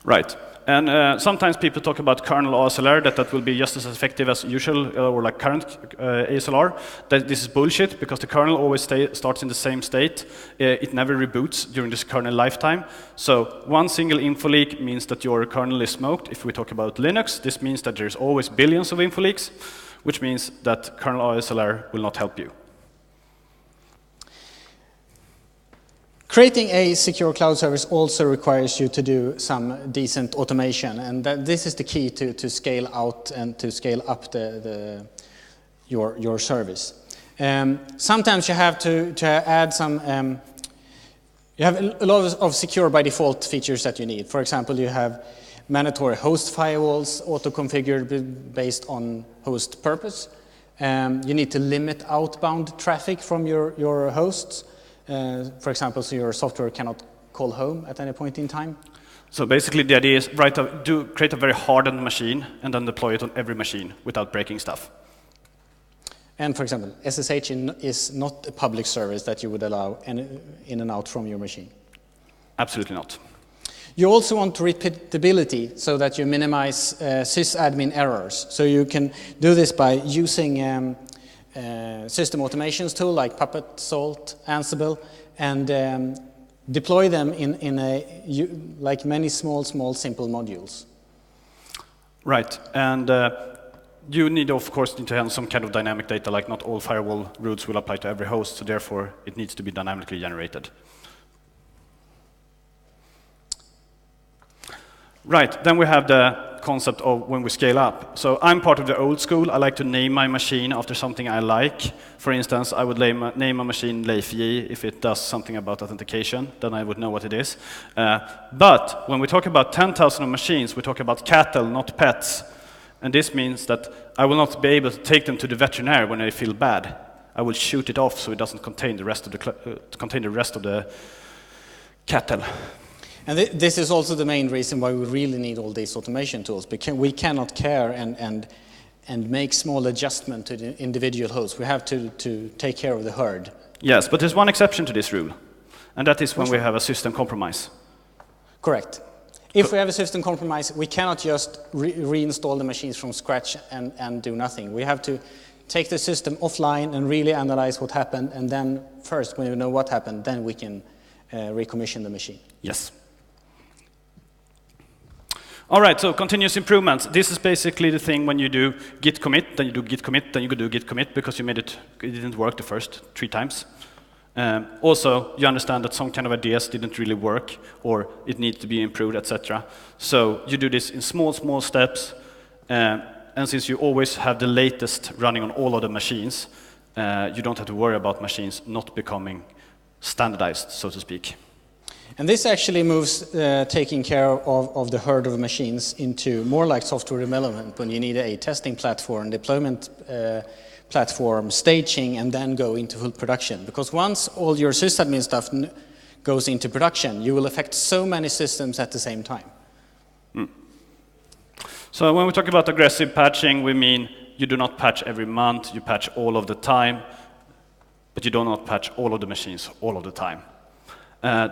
Right. And sometimes people talk about kernel ASLR, that will be just as effective as usual or like current ASLR. This is bullshit, because the kernel always starts in the same state. It never reboots during this kernel lifetime. So one single info leak means that your kernel is smoked. If we talk about Linux, this means that there's always billions of info leaks, which means that kernel ASLR will not help you. Creating a secure cloud service also requires you to do some decent automation, and this is the key to scale out and to scale up your service. Sometimes you have to add some. You have a lot of secure by default features that you need. For example, you have mandatory host firewalls auto-configured based on host purpose. You need to limit outbound traffic from your hosts. For example, so your software cannot call home at any point in time. So basically the idea is create a very hardened machine and then deploy it on every machine without breaking stuff. And for example, SSH is not a public service that you would allow in and out from your machine. Absolutely not. You also want repeatability so that you minimize sysadmin errors. So you can do this by using system automations tool like Puppet, Salt, Ansible, and deploy them in like many small, simple modules. Right, and you need, of course, to have some kind of dynamic data, like not all firewall routes will apply to every host, so therefore it needs to be dynamically generated. Right, then we have the concept of when we scale up. So I'm part of the old school. I like to name my machine after something I like. For instance, I would name a machine Leif J if it does something about authentication, then I would know what it is. But when we talk about 10,000 machines, we talk about cattle, not pets. And this means that I will not be able to take them to the veterinarian when I feel bad. I will shoot it off so it doesn't contain the rest of the cattle. And this is also the main reason why we really need all these automation tools, because we cannot care and make small adjustment to the individual hosts. We have to take care of the herd. Yes, but there's one exception to this rule, and that is when we have a system compromise. Correct. If we have a system compromise, we cannot just reinstall the machines from scratch and do nothing. We have to take the system offline and really analyze what happened, and then first, when we know what happened, then we can recommission the machine. Yes. All right, so continuous improvements. This is basically the thing when you do git commit, then you do git commit, then you do git commit because you it didn't work the first 3 times. Also, you understand that some kind of ideas didn't really work or it needs to be improved, etc. So you do this in small steps, and since you always have the latest running on all of the machines, you don't have to worry about machines not becoming standardized, so to speak. And this actually moves taking care of the herd of machines into more like software development, when you need a testing platform, deployment platform, staging, and then go into full production. Because once all your sysadmin stuff goes into production, you will affect so many systems at the same time. So when we talk about aggressive patching, we mean you do not patch every month, you patch all of the time, but you do not patch all of the machines all of the time.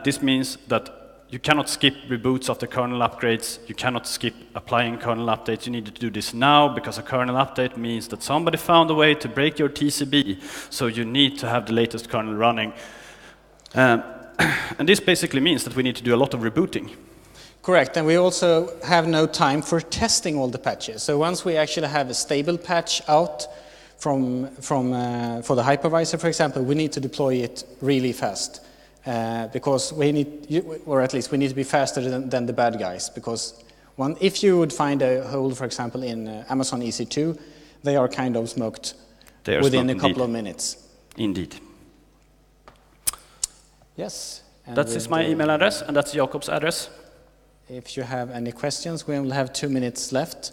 This means that you cannot skip reboots of the kernel upgrades, you cannot skip applying kernel updates. You need to do this now, because a kernel update means that somebody found a way to break your TCB, so you need to have the latest kernel running. And this basically means that we need to do a lot of rebooting. Correct, and we also have no time for testing all the patches. So once we actually have a stable patch out for the hypervisor, for example, we need to deploy it really fast. Because we need, or at least we need to be faster than the bad guys. Because if you would find a hole, for example, in Amazon EC2, they are kind of smoked within a couple of minutes. Indeed. Yes. That is my email address, and that's Jakob's address. If you have any questions, we will have 2 minutes left.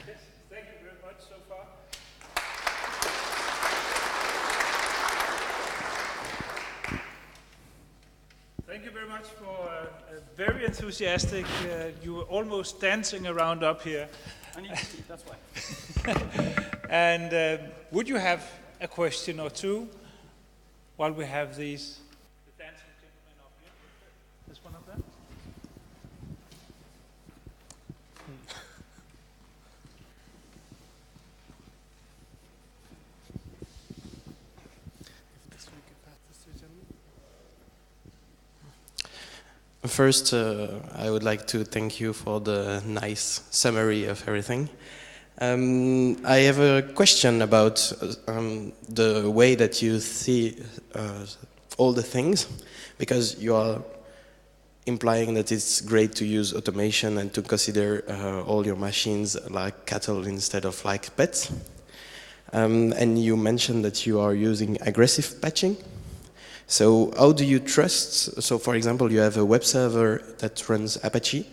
Yes, thank you very much so far. Thank you very much for very enthusiastic. You were almost dancing around up here. I need to eat, that's why. And would you have a question or two while we have these? The dancing gentlemen up here. This one up there. First, I would like to thank you for the nice summary of everything. I have a question about the way that you see all the things, because you are implying that it's great to use automation and to consider all your machines like cattle instead of like pets. And you mentioned that you are using aggressive patching. So how do you trust? So for example, you have a web server that runs Apache,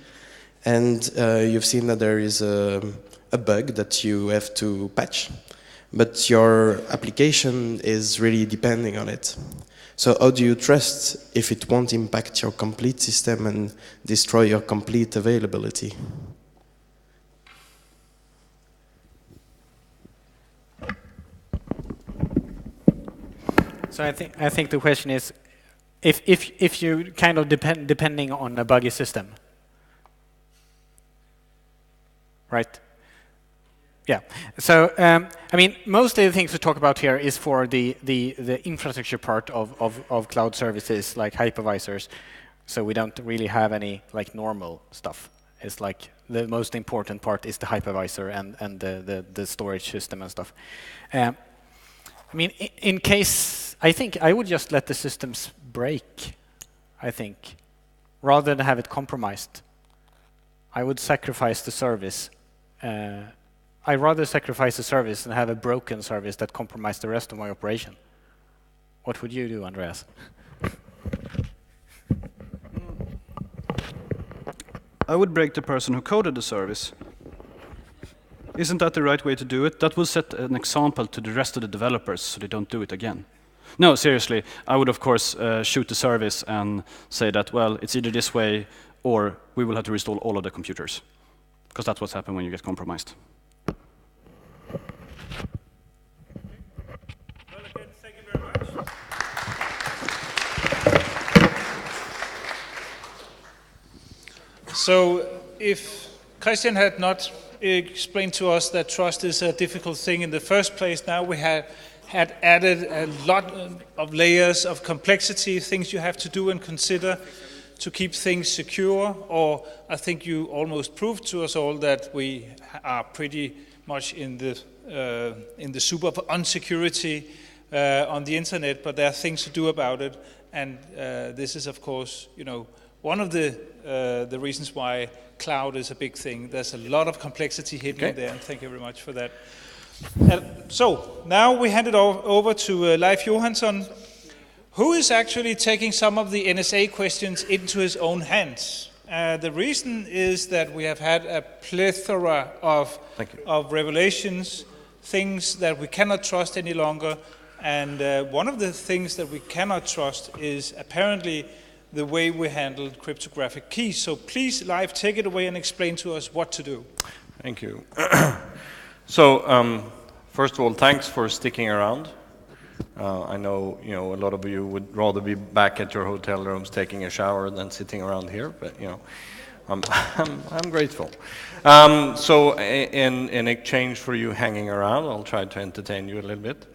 and you've seen that there is a bug that you have to patch, but your application is really depending on it. So how do you trust if it won't impact your complete system and destroy your complete availability? So I think the question is, if you kind of depending on a buggy system, right? Yeah. So I mean, most of the things we talk about here is for the infrastructure part of cloud services like hypervisors. So we don't really have any like normal stuff. It's like the most important part is the hypervisor and the storage system and stuff. I mean, in case, I think I would just let the systems break, I think, rather than have it compromised. I would sacrifice the service. I'd rather sacrifice the service than have a broken service that compromised the rest of my operation. What would you do, Andreas? I would break the person who coded the service. Isn't that the right way to do it? That will set an example to the rest of the developers so they don't do it again. No, seriously, I would of course shoot the service and say that, well, it's either this way or we will have to restore all of the computers. Because that's what's happened when you get compromised. Well, again, thank you very much. So if Christian had not explained to us that trust is a difficult thing in the first place, now we had added a lot of layers of complexity, things you have to do and consider to keep things secure, or I think you almost proved to us all that we are pretty much in the soup of unsecurity on the internet, but there are things to do about it, and this is of course, you know, one of the reasons why cloud is a big thing. There's a lot of complexity hidden in there, and thank you very much for that. So now we hand it over to Leif Johansson, who is actually taking some of the NSA questions into his own hands. The reason is that we have had a plethora of revelations, things that we cannot trust any longer, and one of the things that we cannot trust is apparently the way we handle cryptographic keys. So please, Leif, take it away and explain to us what to do. Thank you. So, first of all, thanks for sticking around. I know, a lot of you would rather be back at your hotel rooms taking a shower than sitting around here, but I'm grateful. So, in exchange for you hanging around, I'll try to entertain you a little bit.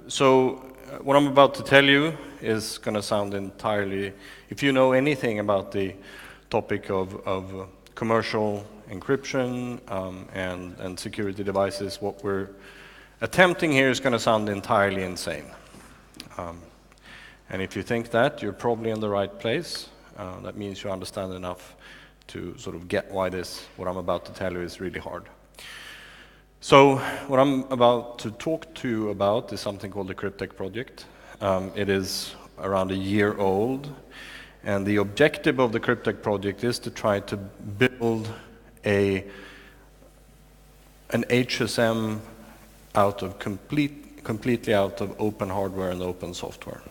So, what I'm about to tell you is going to sound entirely, if you know anything about the topic of commercial encryption and security devices, what we're attempting here is going to sound entirely insane. And if you think that, you're probably in the right place. That means you understand enough to sort of get why what I'm about to tell you is really hard. So what I'm about to talk to you about is something called the Cryptech project. It is around a year old, and the objective of the Cryptech project is to try to build an HSM completely out of open hardware and open software.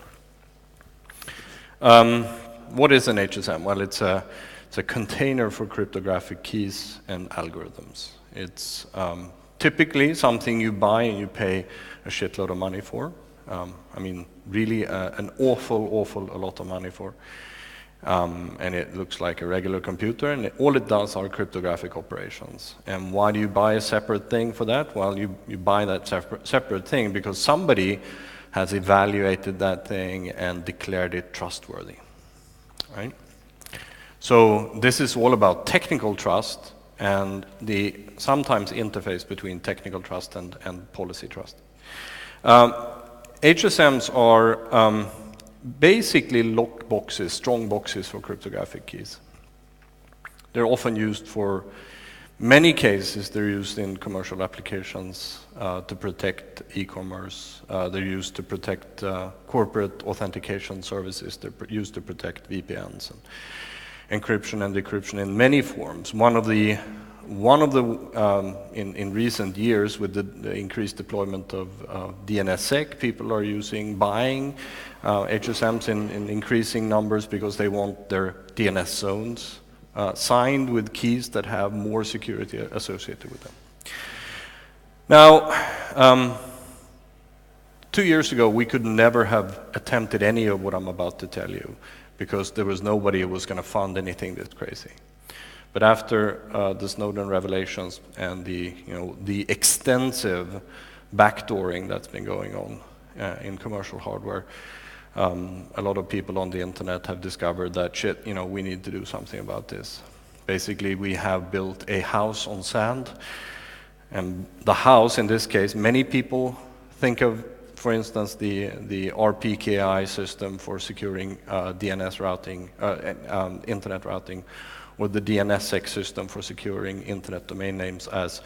What is an HSM? Well, it's a container for cryptographic keys and algorithms. It's typically something you buy and you pay a shitload of money for. I mean, really an awful a lot of money for. And it looks like a regular computer, and all it does are cryptographic operations. And why do you buy a separate thing for that? Well, you buy that separate thing because somebody has evaluated that thing and declared it trustworthy, right? So this is all about technical trust and the sometimes interface between technical trust and policy trust. HSMs are basically lock boxes, strong boxes for cryptographic keys. They're often used for many cases. They're used in commercial applications to protect e-commerce. They're used to protect corporate authentication services. They're used to protect VPNs and encryption and decryption in many forms. One of the in recent years, with the increased deployment of DNSSEC, people are buying HSMs in increasing numbers because they want their DNS zones signed with keys that have more security associated with them. Now, 2 years ago, we could never have attempted any of what I'm about to tell you because there was nobody who was going to fund anything this crazy. But after the Snowden revelations and the extensive backdooring that's been going on in commercial hardware, a lot of people on the internet have discovered that shit, we need to do something about this. Basically, we have built a house on sand, and the house, in this case, many people think of, for instance, the RPKI system for securing DNS routing, internet routing, or the DNSSEC system for securing internet domain names as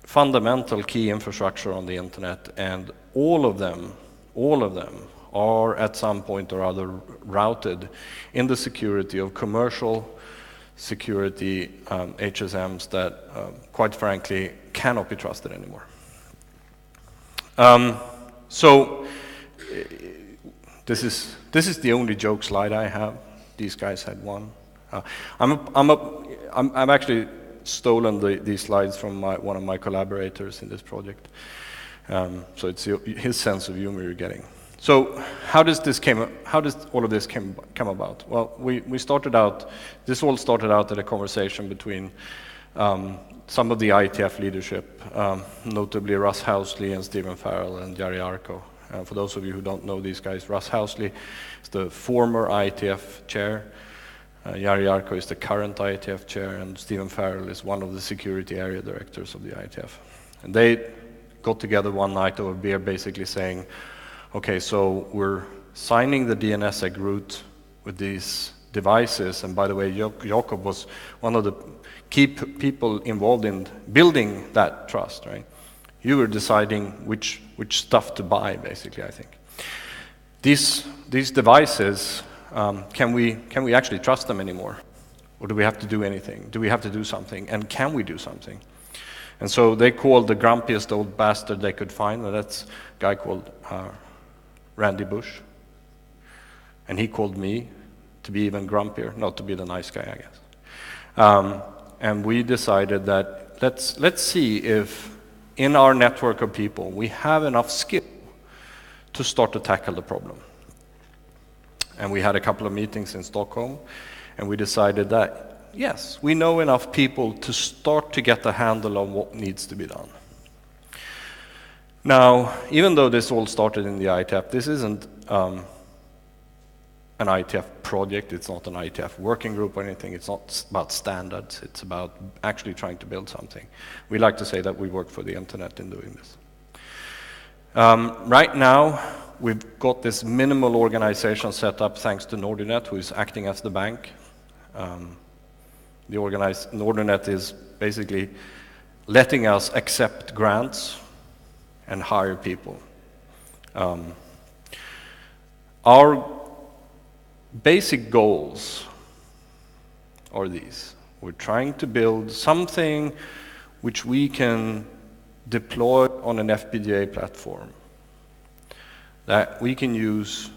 fundamental key infrastructure on the internet, and all of them are at some point or other routed in the security of commercial security HSMs that, quite frankly, cannot be trusted anymore. So this is the only joke slide I have. These guys had one. I've actually stolen these slides from one of my collaborators in this project. So it's his sense of humor you're getting. So how does all of this come about? Well, this all started out at a conversation between some of the IETF leadership, notably Russ Housley and Stephen Farrell and Jari Arko. For those of you who don't know these guys, Russ Housley is the former IETF chair. Jari Arko is the current IETF chair, and Stephen Farrell is one of the security area directors of the IETF. And they got together one night over beer basically saying, okay, so we're signing the DNSSEC root with these devices, and by the way, Jakob was one of the key people involved in building that trust, right? You were deciding which stuff to buy, basically, I think. These devices, can we actually trust them anymore? Or do we have to do anything? Do we have to do something? And can we do something? And so they called the grumpiest old bastard they could find, and that's a guy called Randy Bush. And he called me to be even grumpier, not to be the nice guy, I guess. And we decided that let's see if in our network of people we have enough skill to start to tackle the problem. And we had a couple of meetings in Stockholm, and we decided that, yes, we know enough people to start to get a handle on what needs to be done. Now, even though this all started in the IETF, this isn't an IETF project, it's not an IETF working group or anything, it's not about standards, it's about actually trying to build something. We like to say that we work for the internet in doing this. Right now, we've got this minimal organization set up thanks to Nordinet, who is acting as the bank. Nordinet is basically letting us accept grants and hire people. Our basic goals are these. We're trying to build something which we can deploy on an FPGA platform that we can use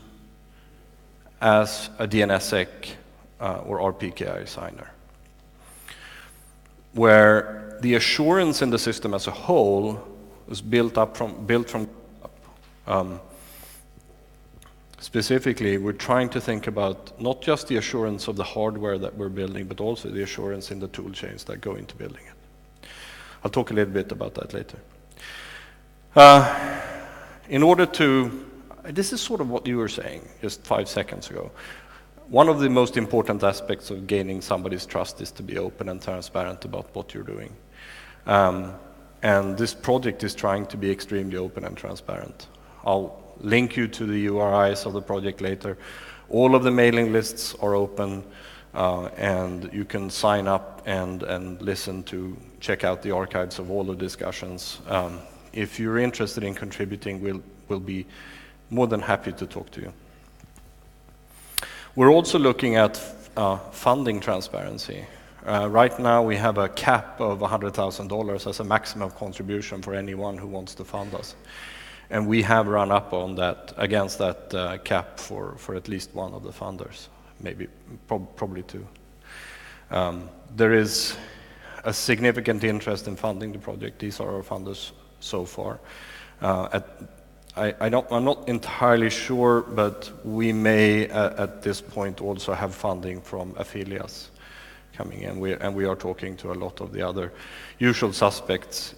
as a DNSSEC or RPKI signer, where the assurance in the system as a whole is built from up. Specifically, we're trying to think about not just the assurance of the hardware that we're building, but also the assurance in the tool chains that go into building it. I'll talk a little bit about that later. In order to, this is sort of what you were saying just 5 seconds ago. one of the most important aspects of gaining somebody's trust is to be open and transparent about what you're doing. And this project is trying to be extremely open and transparent. I'll link you to the URIs of the project later. All of the mailing lists are open, and you can sign up and listen to, check out the archives of all the discussions. If you're interested in contributing, we'll be more than happy to talk to you. We're also looking at funding transparency. Right now we have a cap of $100,000 as a maximum contribution for anyone who wants to fund us. And we have run up on that, against that cap for at least one of the funders, maybe, probably two. There is a significant interest in funding the project. These are our funders so far. I'm not entirely sure, but we may at this point also have funding from affiliates coming in. We are talking to a lot of the other usual suspects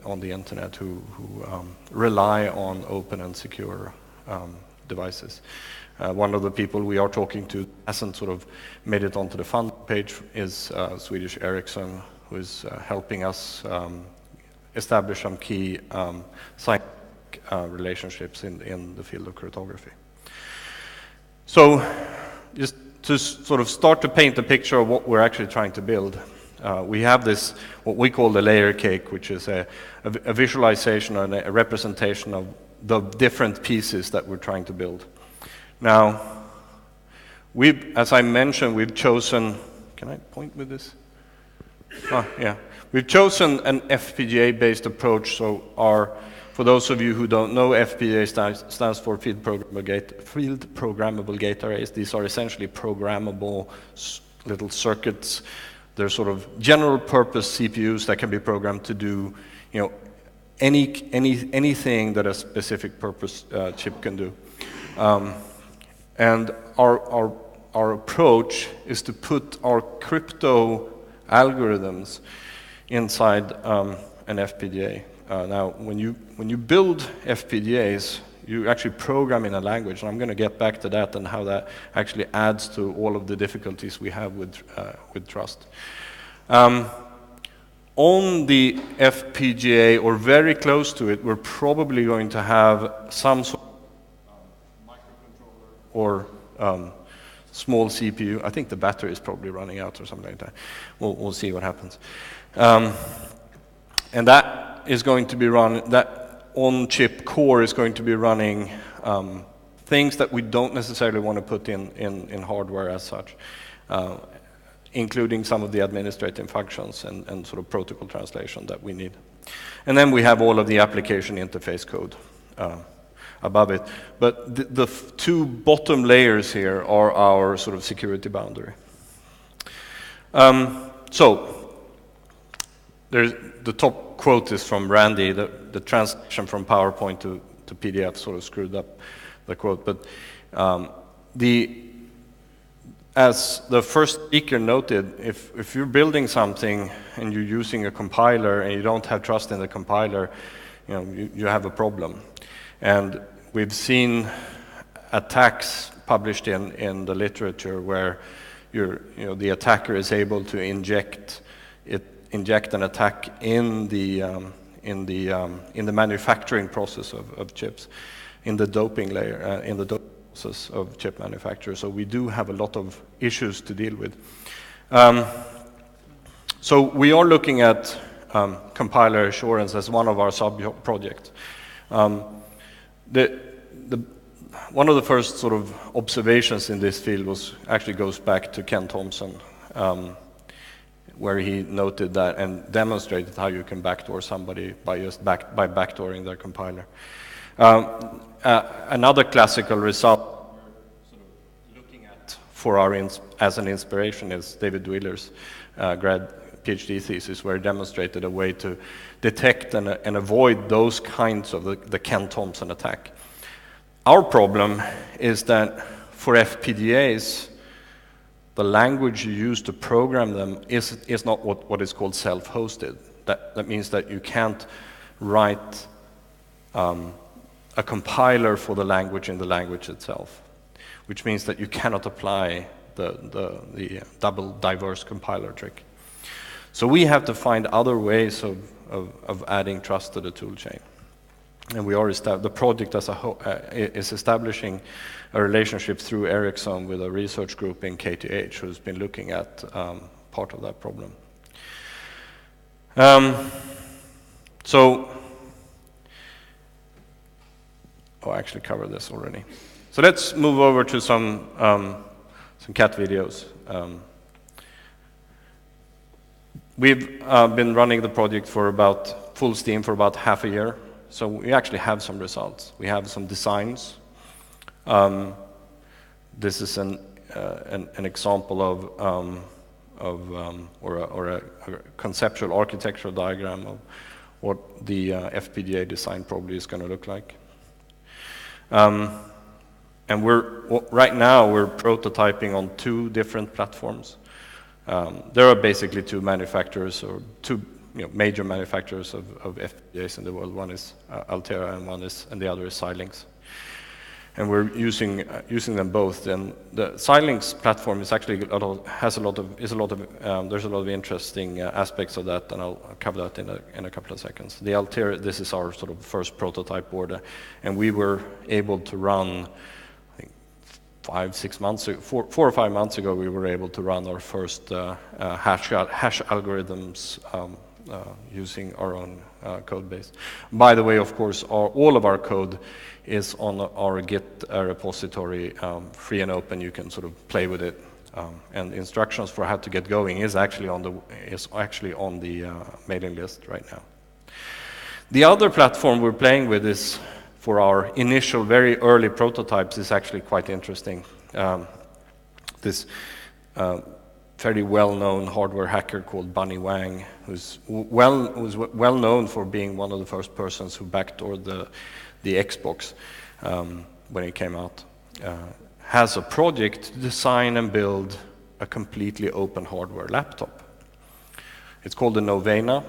on the internet who rely on open and secure devices. One of the people we are talking to hasn't sort of made it onto the fund page is Swedish Ericsson, who is helping us establish some key scientific relationships in the field of cryptography. So just to sort of start to paint a picture of what we're actually trying to build, we have this, what we call the layer cake, which is a visualization and a representation of the different pieces that we're trying to build. Now, as I mentioned, we've chosen, can I point with this? Yeah. We've chosen an FPGA-based approach, so for those of you who don't know, FPGA stands for Field Programmable Gate Arrays. These are essentially programmable little circuits. They're sort of general purpose CPUs that can be programmed to do, anything that a specific purpose chip can do. And our approach is to put our crypto algorithms inside an FPGA. Now, when you build FPGAs, you actually program in a language, and I'm going to get back to that and how that actually adds to all of the difficulties we have with trust. On the FPGA, or very close to it, we're probably going to have some sort of microcontroller or small CPU. I think the battery is probably running out or something like that. We'll see what happens. And that is going to be that on-chip core is going to be running things that we don't necessarily want to put in hardware as such, including some of the administrative functions and sort of protocol translation that we need. And then we have all of the application interface code above it. But the two bottom layers here are our sort of security boundary. So there's the top quote is from Randy. The translation from PowerPoint to PDF sort of screwed up the quote. But as the first speaker noted, if you're building something and you're using a compiler and you don't have trust in the compiler, you have a problem. And we've seen attacks published in the literature where the attacker is able to inject an attack in the manufacturing process of chips, in the doping layer, in the doping process of chip manufacture. So we do have a lot of issues to deal with. So we are looking at compiler assurance as one of our sub-projects. One of the first sort of observations in this field goes back to Ken Thompson, where he noted that and demonstrated how you can backdoor somebody by backdooring their compiler. Another classical result sort of looking at as an inspiration is David Wheeler's PhD thesis, where he demonstrated a way to detect and avoid those kinds of the Ken Thompson attack. Our problem is that for FPGAs, the language you use to program them is not what is called self-hosted. That means that you can't write a compiler for the language in the language itself. which means that you cannot apply the double diverse compiler trick. So we have to find other ways of adding trust to the tool chain. And we are the project as a whole is establishing a relationship through Ericsson with a research group in KTH who's been looking at part of that problem. I actually covered this already. So let's move over to some cat videos. We've been running the project for about full steam for about half a year. So we actually have some results. We have some designs. This is an example or a conceptual architectural diagram of what the FPGA design probably is going to look like. And right now we're prototyping on 2 different platforms. There are basically 2 manufacturers or 2 major manufacturers of FPGAs in the world. One is Altera and the other is Xilinx. And we're using them both. And the Xilinx platform is actually there's a lot of interesting aspects of that, and I'll cover that in a couple of seconds. The Altera, this is our sort of first prototype board, and we were able to run, I think 4 or 5 months ago, we were able to run our first hash algorithms using our own code base. By the way, of course, all of our code is on our Git repository, free and open. You can sort of play with it, and instructions for how to get going is actually on the mailing list right now. The other platform we're playing with is for our initial, very early prototypes is actually quite interesting. This fairly well-known hardware hacker called Bunny Wang, who's well known for being one of the first persons who backdoored the Xbox when it came out, has a project to design and build a completely open hardware laptop. It's called the Novena,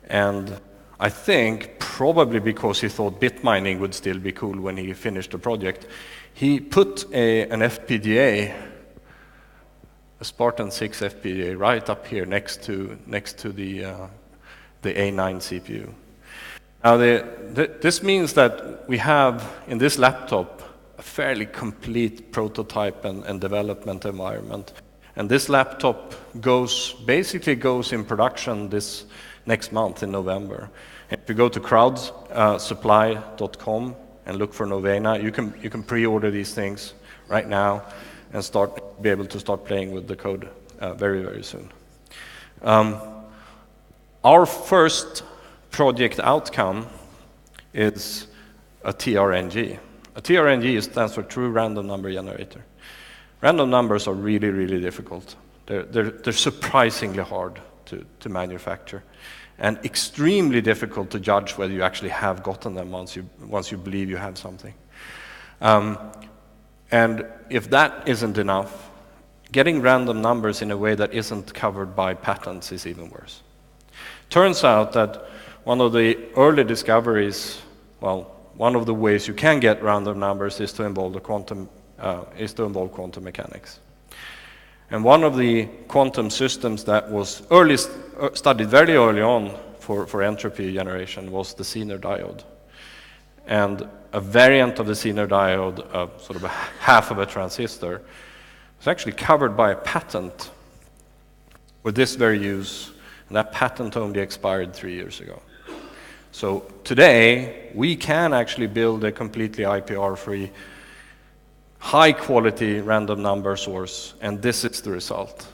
and I think probably because he thought bit mining would still be cool when he finished the project, he put an FPGA, a Spartan 6 FPGA, right up here next to the A9 CPU. Now, this means that we have in this laptop a fairly complete prototype and development environment. And this laptop basically goes in production this next month in November. And if you go to crowdsupply.com and look for Novena, you can pre-order these things right now and be able to start playing with the code very, very soon. Our first project outcome is a TRNG. A TRNG stands for True Random Number Generator. Random numbers are really, really difficult. They're surprisingly hard to manufacture, and extremely difficult to judge whether you actually have gotten them once you believe you have something. And if that isn't enough, getting random numbers in a way that isn't covered by patents is even worse. Turns out that one of the early discoveries, one of the ways you can get random numbers is to involve quantum mechanics. And one of the quantum systems that was studied very early on for entropy generation was the Zener diode. And a variant of the Zener diode, sort of half of a transistor, was actually covered by a patent with this very use, and that patent only expired 3 years ago. So today, we can actually build a completely IPR-free, high-quality random number source, and this is the result.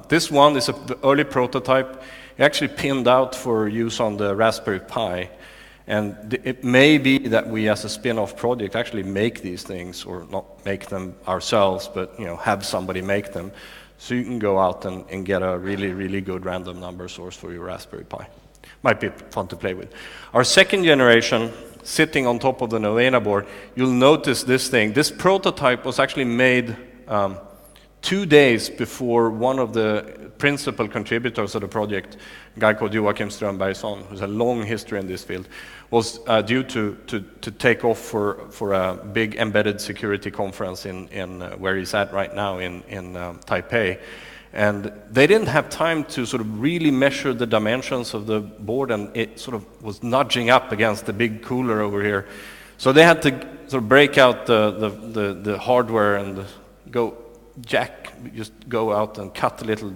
This one is an early prototype, actually pinned out for use on the Raspberry Pi, and it may be that we, as a spin-off project, actually make these things, or not make them ourselves, but have somebody make them, so you can go out and get a really, really good random number source for your Raspberry Pi. Might be fun to play with. Our second generation, sitting on top of the Novena board, you'll notice this thing. This prototype was actually made 2 days before one of the principal contributors of the project, a guy called Joachim Strömbergsson, who has a long history in this field, was due to take off for a big embedded security conference in where he's at right now in Taipei. And they didn't have time to sort of really measure the dimensions of the board, and it sort of was nudging up against the big cooler over here. So they had to sort of break out the hardware and just go out and cut a little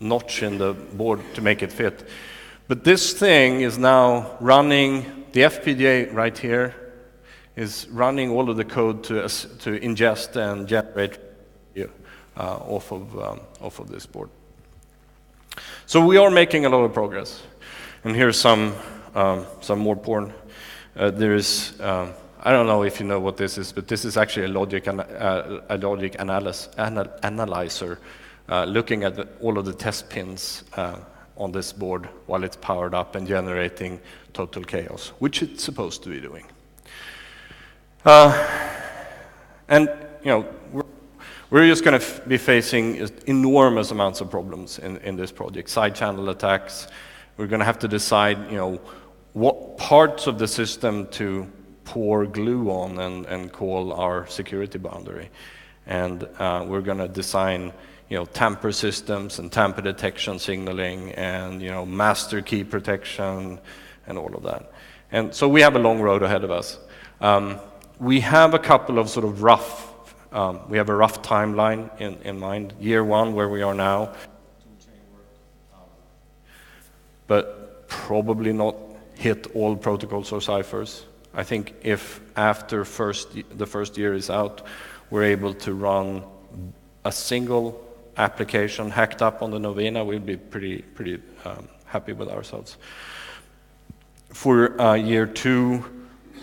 notch in the board to make it fit. But this thing is now running, the FPGA right here is running all of the code to ingest and generate off of this board. So we are making a lot of progress. And here's some more porn. There is, I don't know if you know what this is, but this is actually a logic analyzer looking at all of the test pins on this board while it's powered up and generating total chaos, which it's supposed to be doing. And we're just going to be facing enormous amounts of problems in this project. Side channel attacks. We're going to have to decide, what parts of the system to pour glue on and call our security boundary. And we're going to design, tamper systems and tamper detection signaling and, master key protection and all of that. And so we have a long road ahead of us. We have a couple of sort of we have a rough timeline in mind. Year 1, where we are now, but probably not hit all protocols or ciphers. I think if after the first year is out, we're able to run a single application hacked up on the Novena, we'll be pretty happy with ourselves. For year 2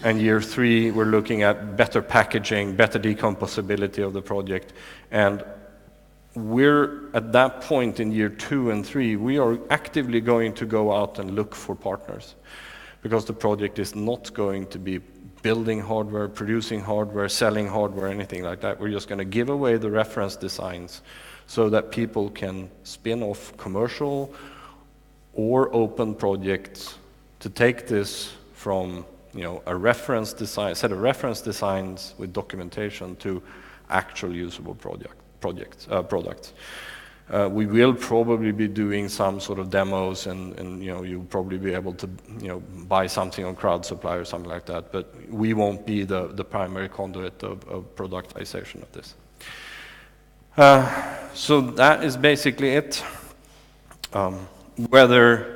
and year 3, we're looking at better packaging, better decomposability of the project, and we're at that point in year 2 and 3, we are actively going to go out and look for partners, because the project is not going to be building hardware, producing hardware, selling hardware, anything like that. We're just going to give away the reference designs so that people can spin off commercial or open projects to take this from a reference design, set of reference designs with documentation to actual usable products. We will probably be doing some sort of demos, and you'll probably be able to buy something on crowd supply or something like that. But we won't be the primary conduit of productization of this. So that is basically it. Whether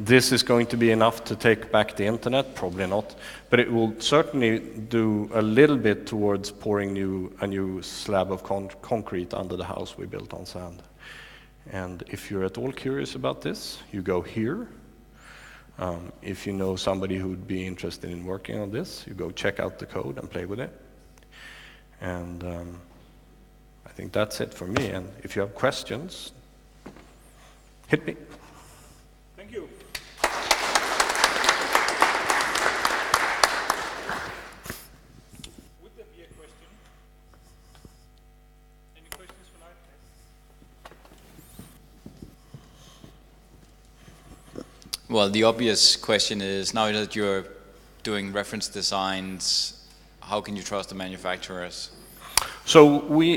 this is going to be enough to take back the internet, probably not, but it will certainly do a little bit towards pouring a new slab of concrete under the house we built on sand. And if you're at all curious about this, you go here. If you know somebody who would be interested in working on this, you go check out the code and play with it. And I think that's it for me. And if you have questions, hit me. Thank you. Would there be a question? Any questions for Leif? Well, the obvious question is, now that you're doing reference designs, how can you trust the manufacturers? So I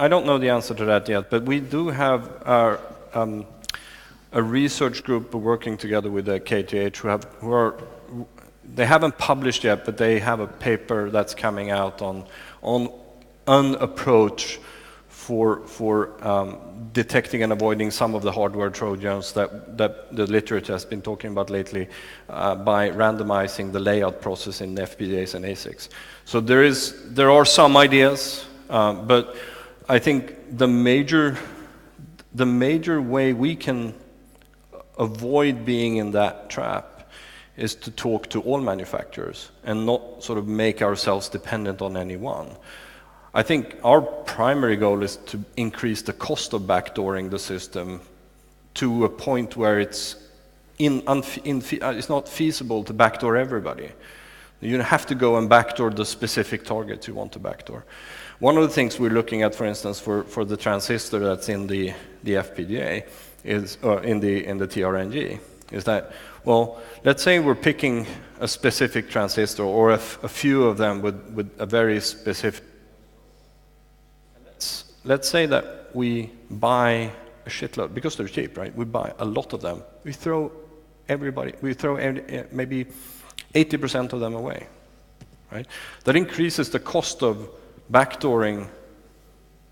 don't know the answer to that yet, but we do have a research group working together with the KTH they haven't published yet, but they have a paper that's coming out on an approach for detecting and avoiding some of the hardware trojans that the literature has been talking about lately by randomizing the layout process in FPGAs and ASICs. So there are some ideas, but I think the major way we can avoid being in that trap is to talk to all manufacturers and not sort of make ourselves dependent on any one. I think our primary goal is to increase the cost of backdooring the system to a point where it's not feasible to backdoor everybody. You have to go and backdoor the specific targets you want to backdoor. One of the things we're looking at, for instance, for the transistor that's in the FPGA is in the TRNG, is that, well, let's say we're picking a specific transistor or a few of them with a very specific. Let's say that we buy a shitload because they're cheap, right? We buy a lot of them. We throw maybe 80% of them away, right? That increases the cost of backdooring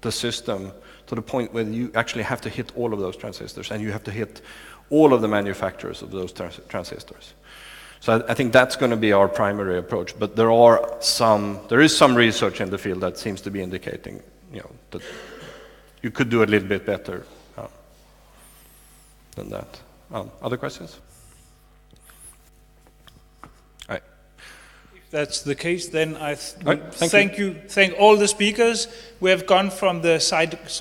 the system to the point where you actually have to hit all of those transistors, and you have to hit all of the manufacturers of those transistors. So I think that's going to be our primary approach. But there is some research in the field that seems to be indicating, that you could do a little bit better than that. Other questions? If that's the case, then I thank all the speakers. We have gone from the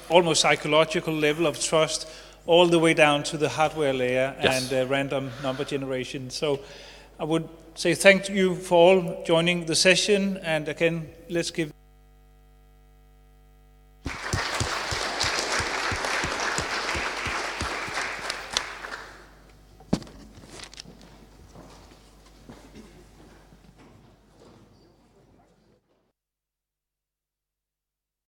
almost psychological level of trust all the way down to the hardware layer and random number generation. So I would say thank you for all joining the session, and again, let's give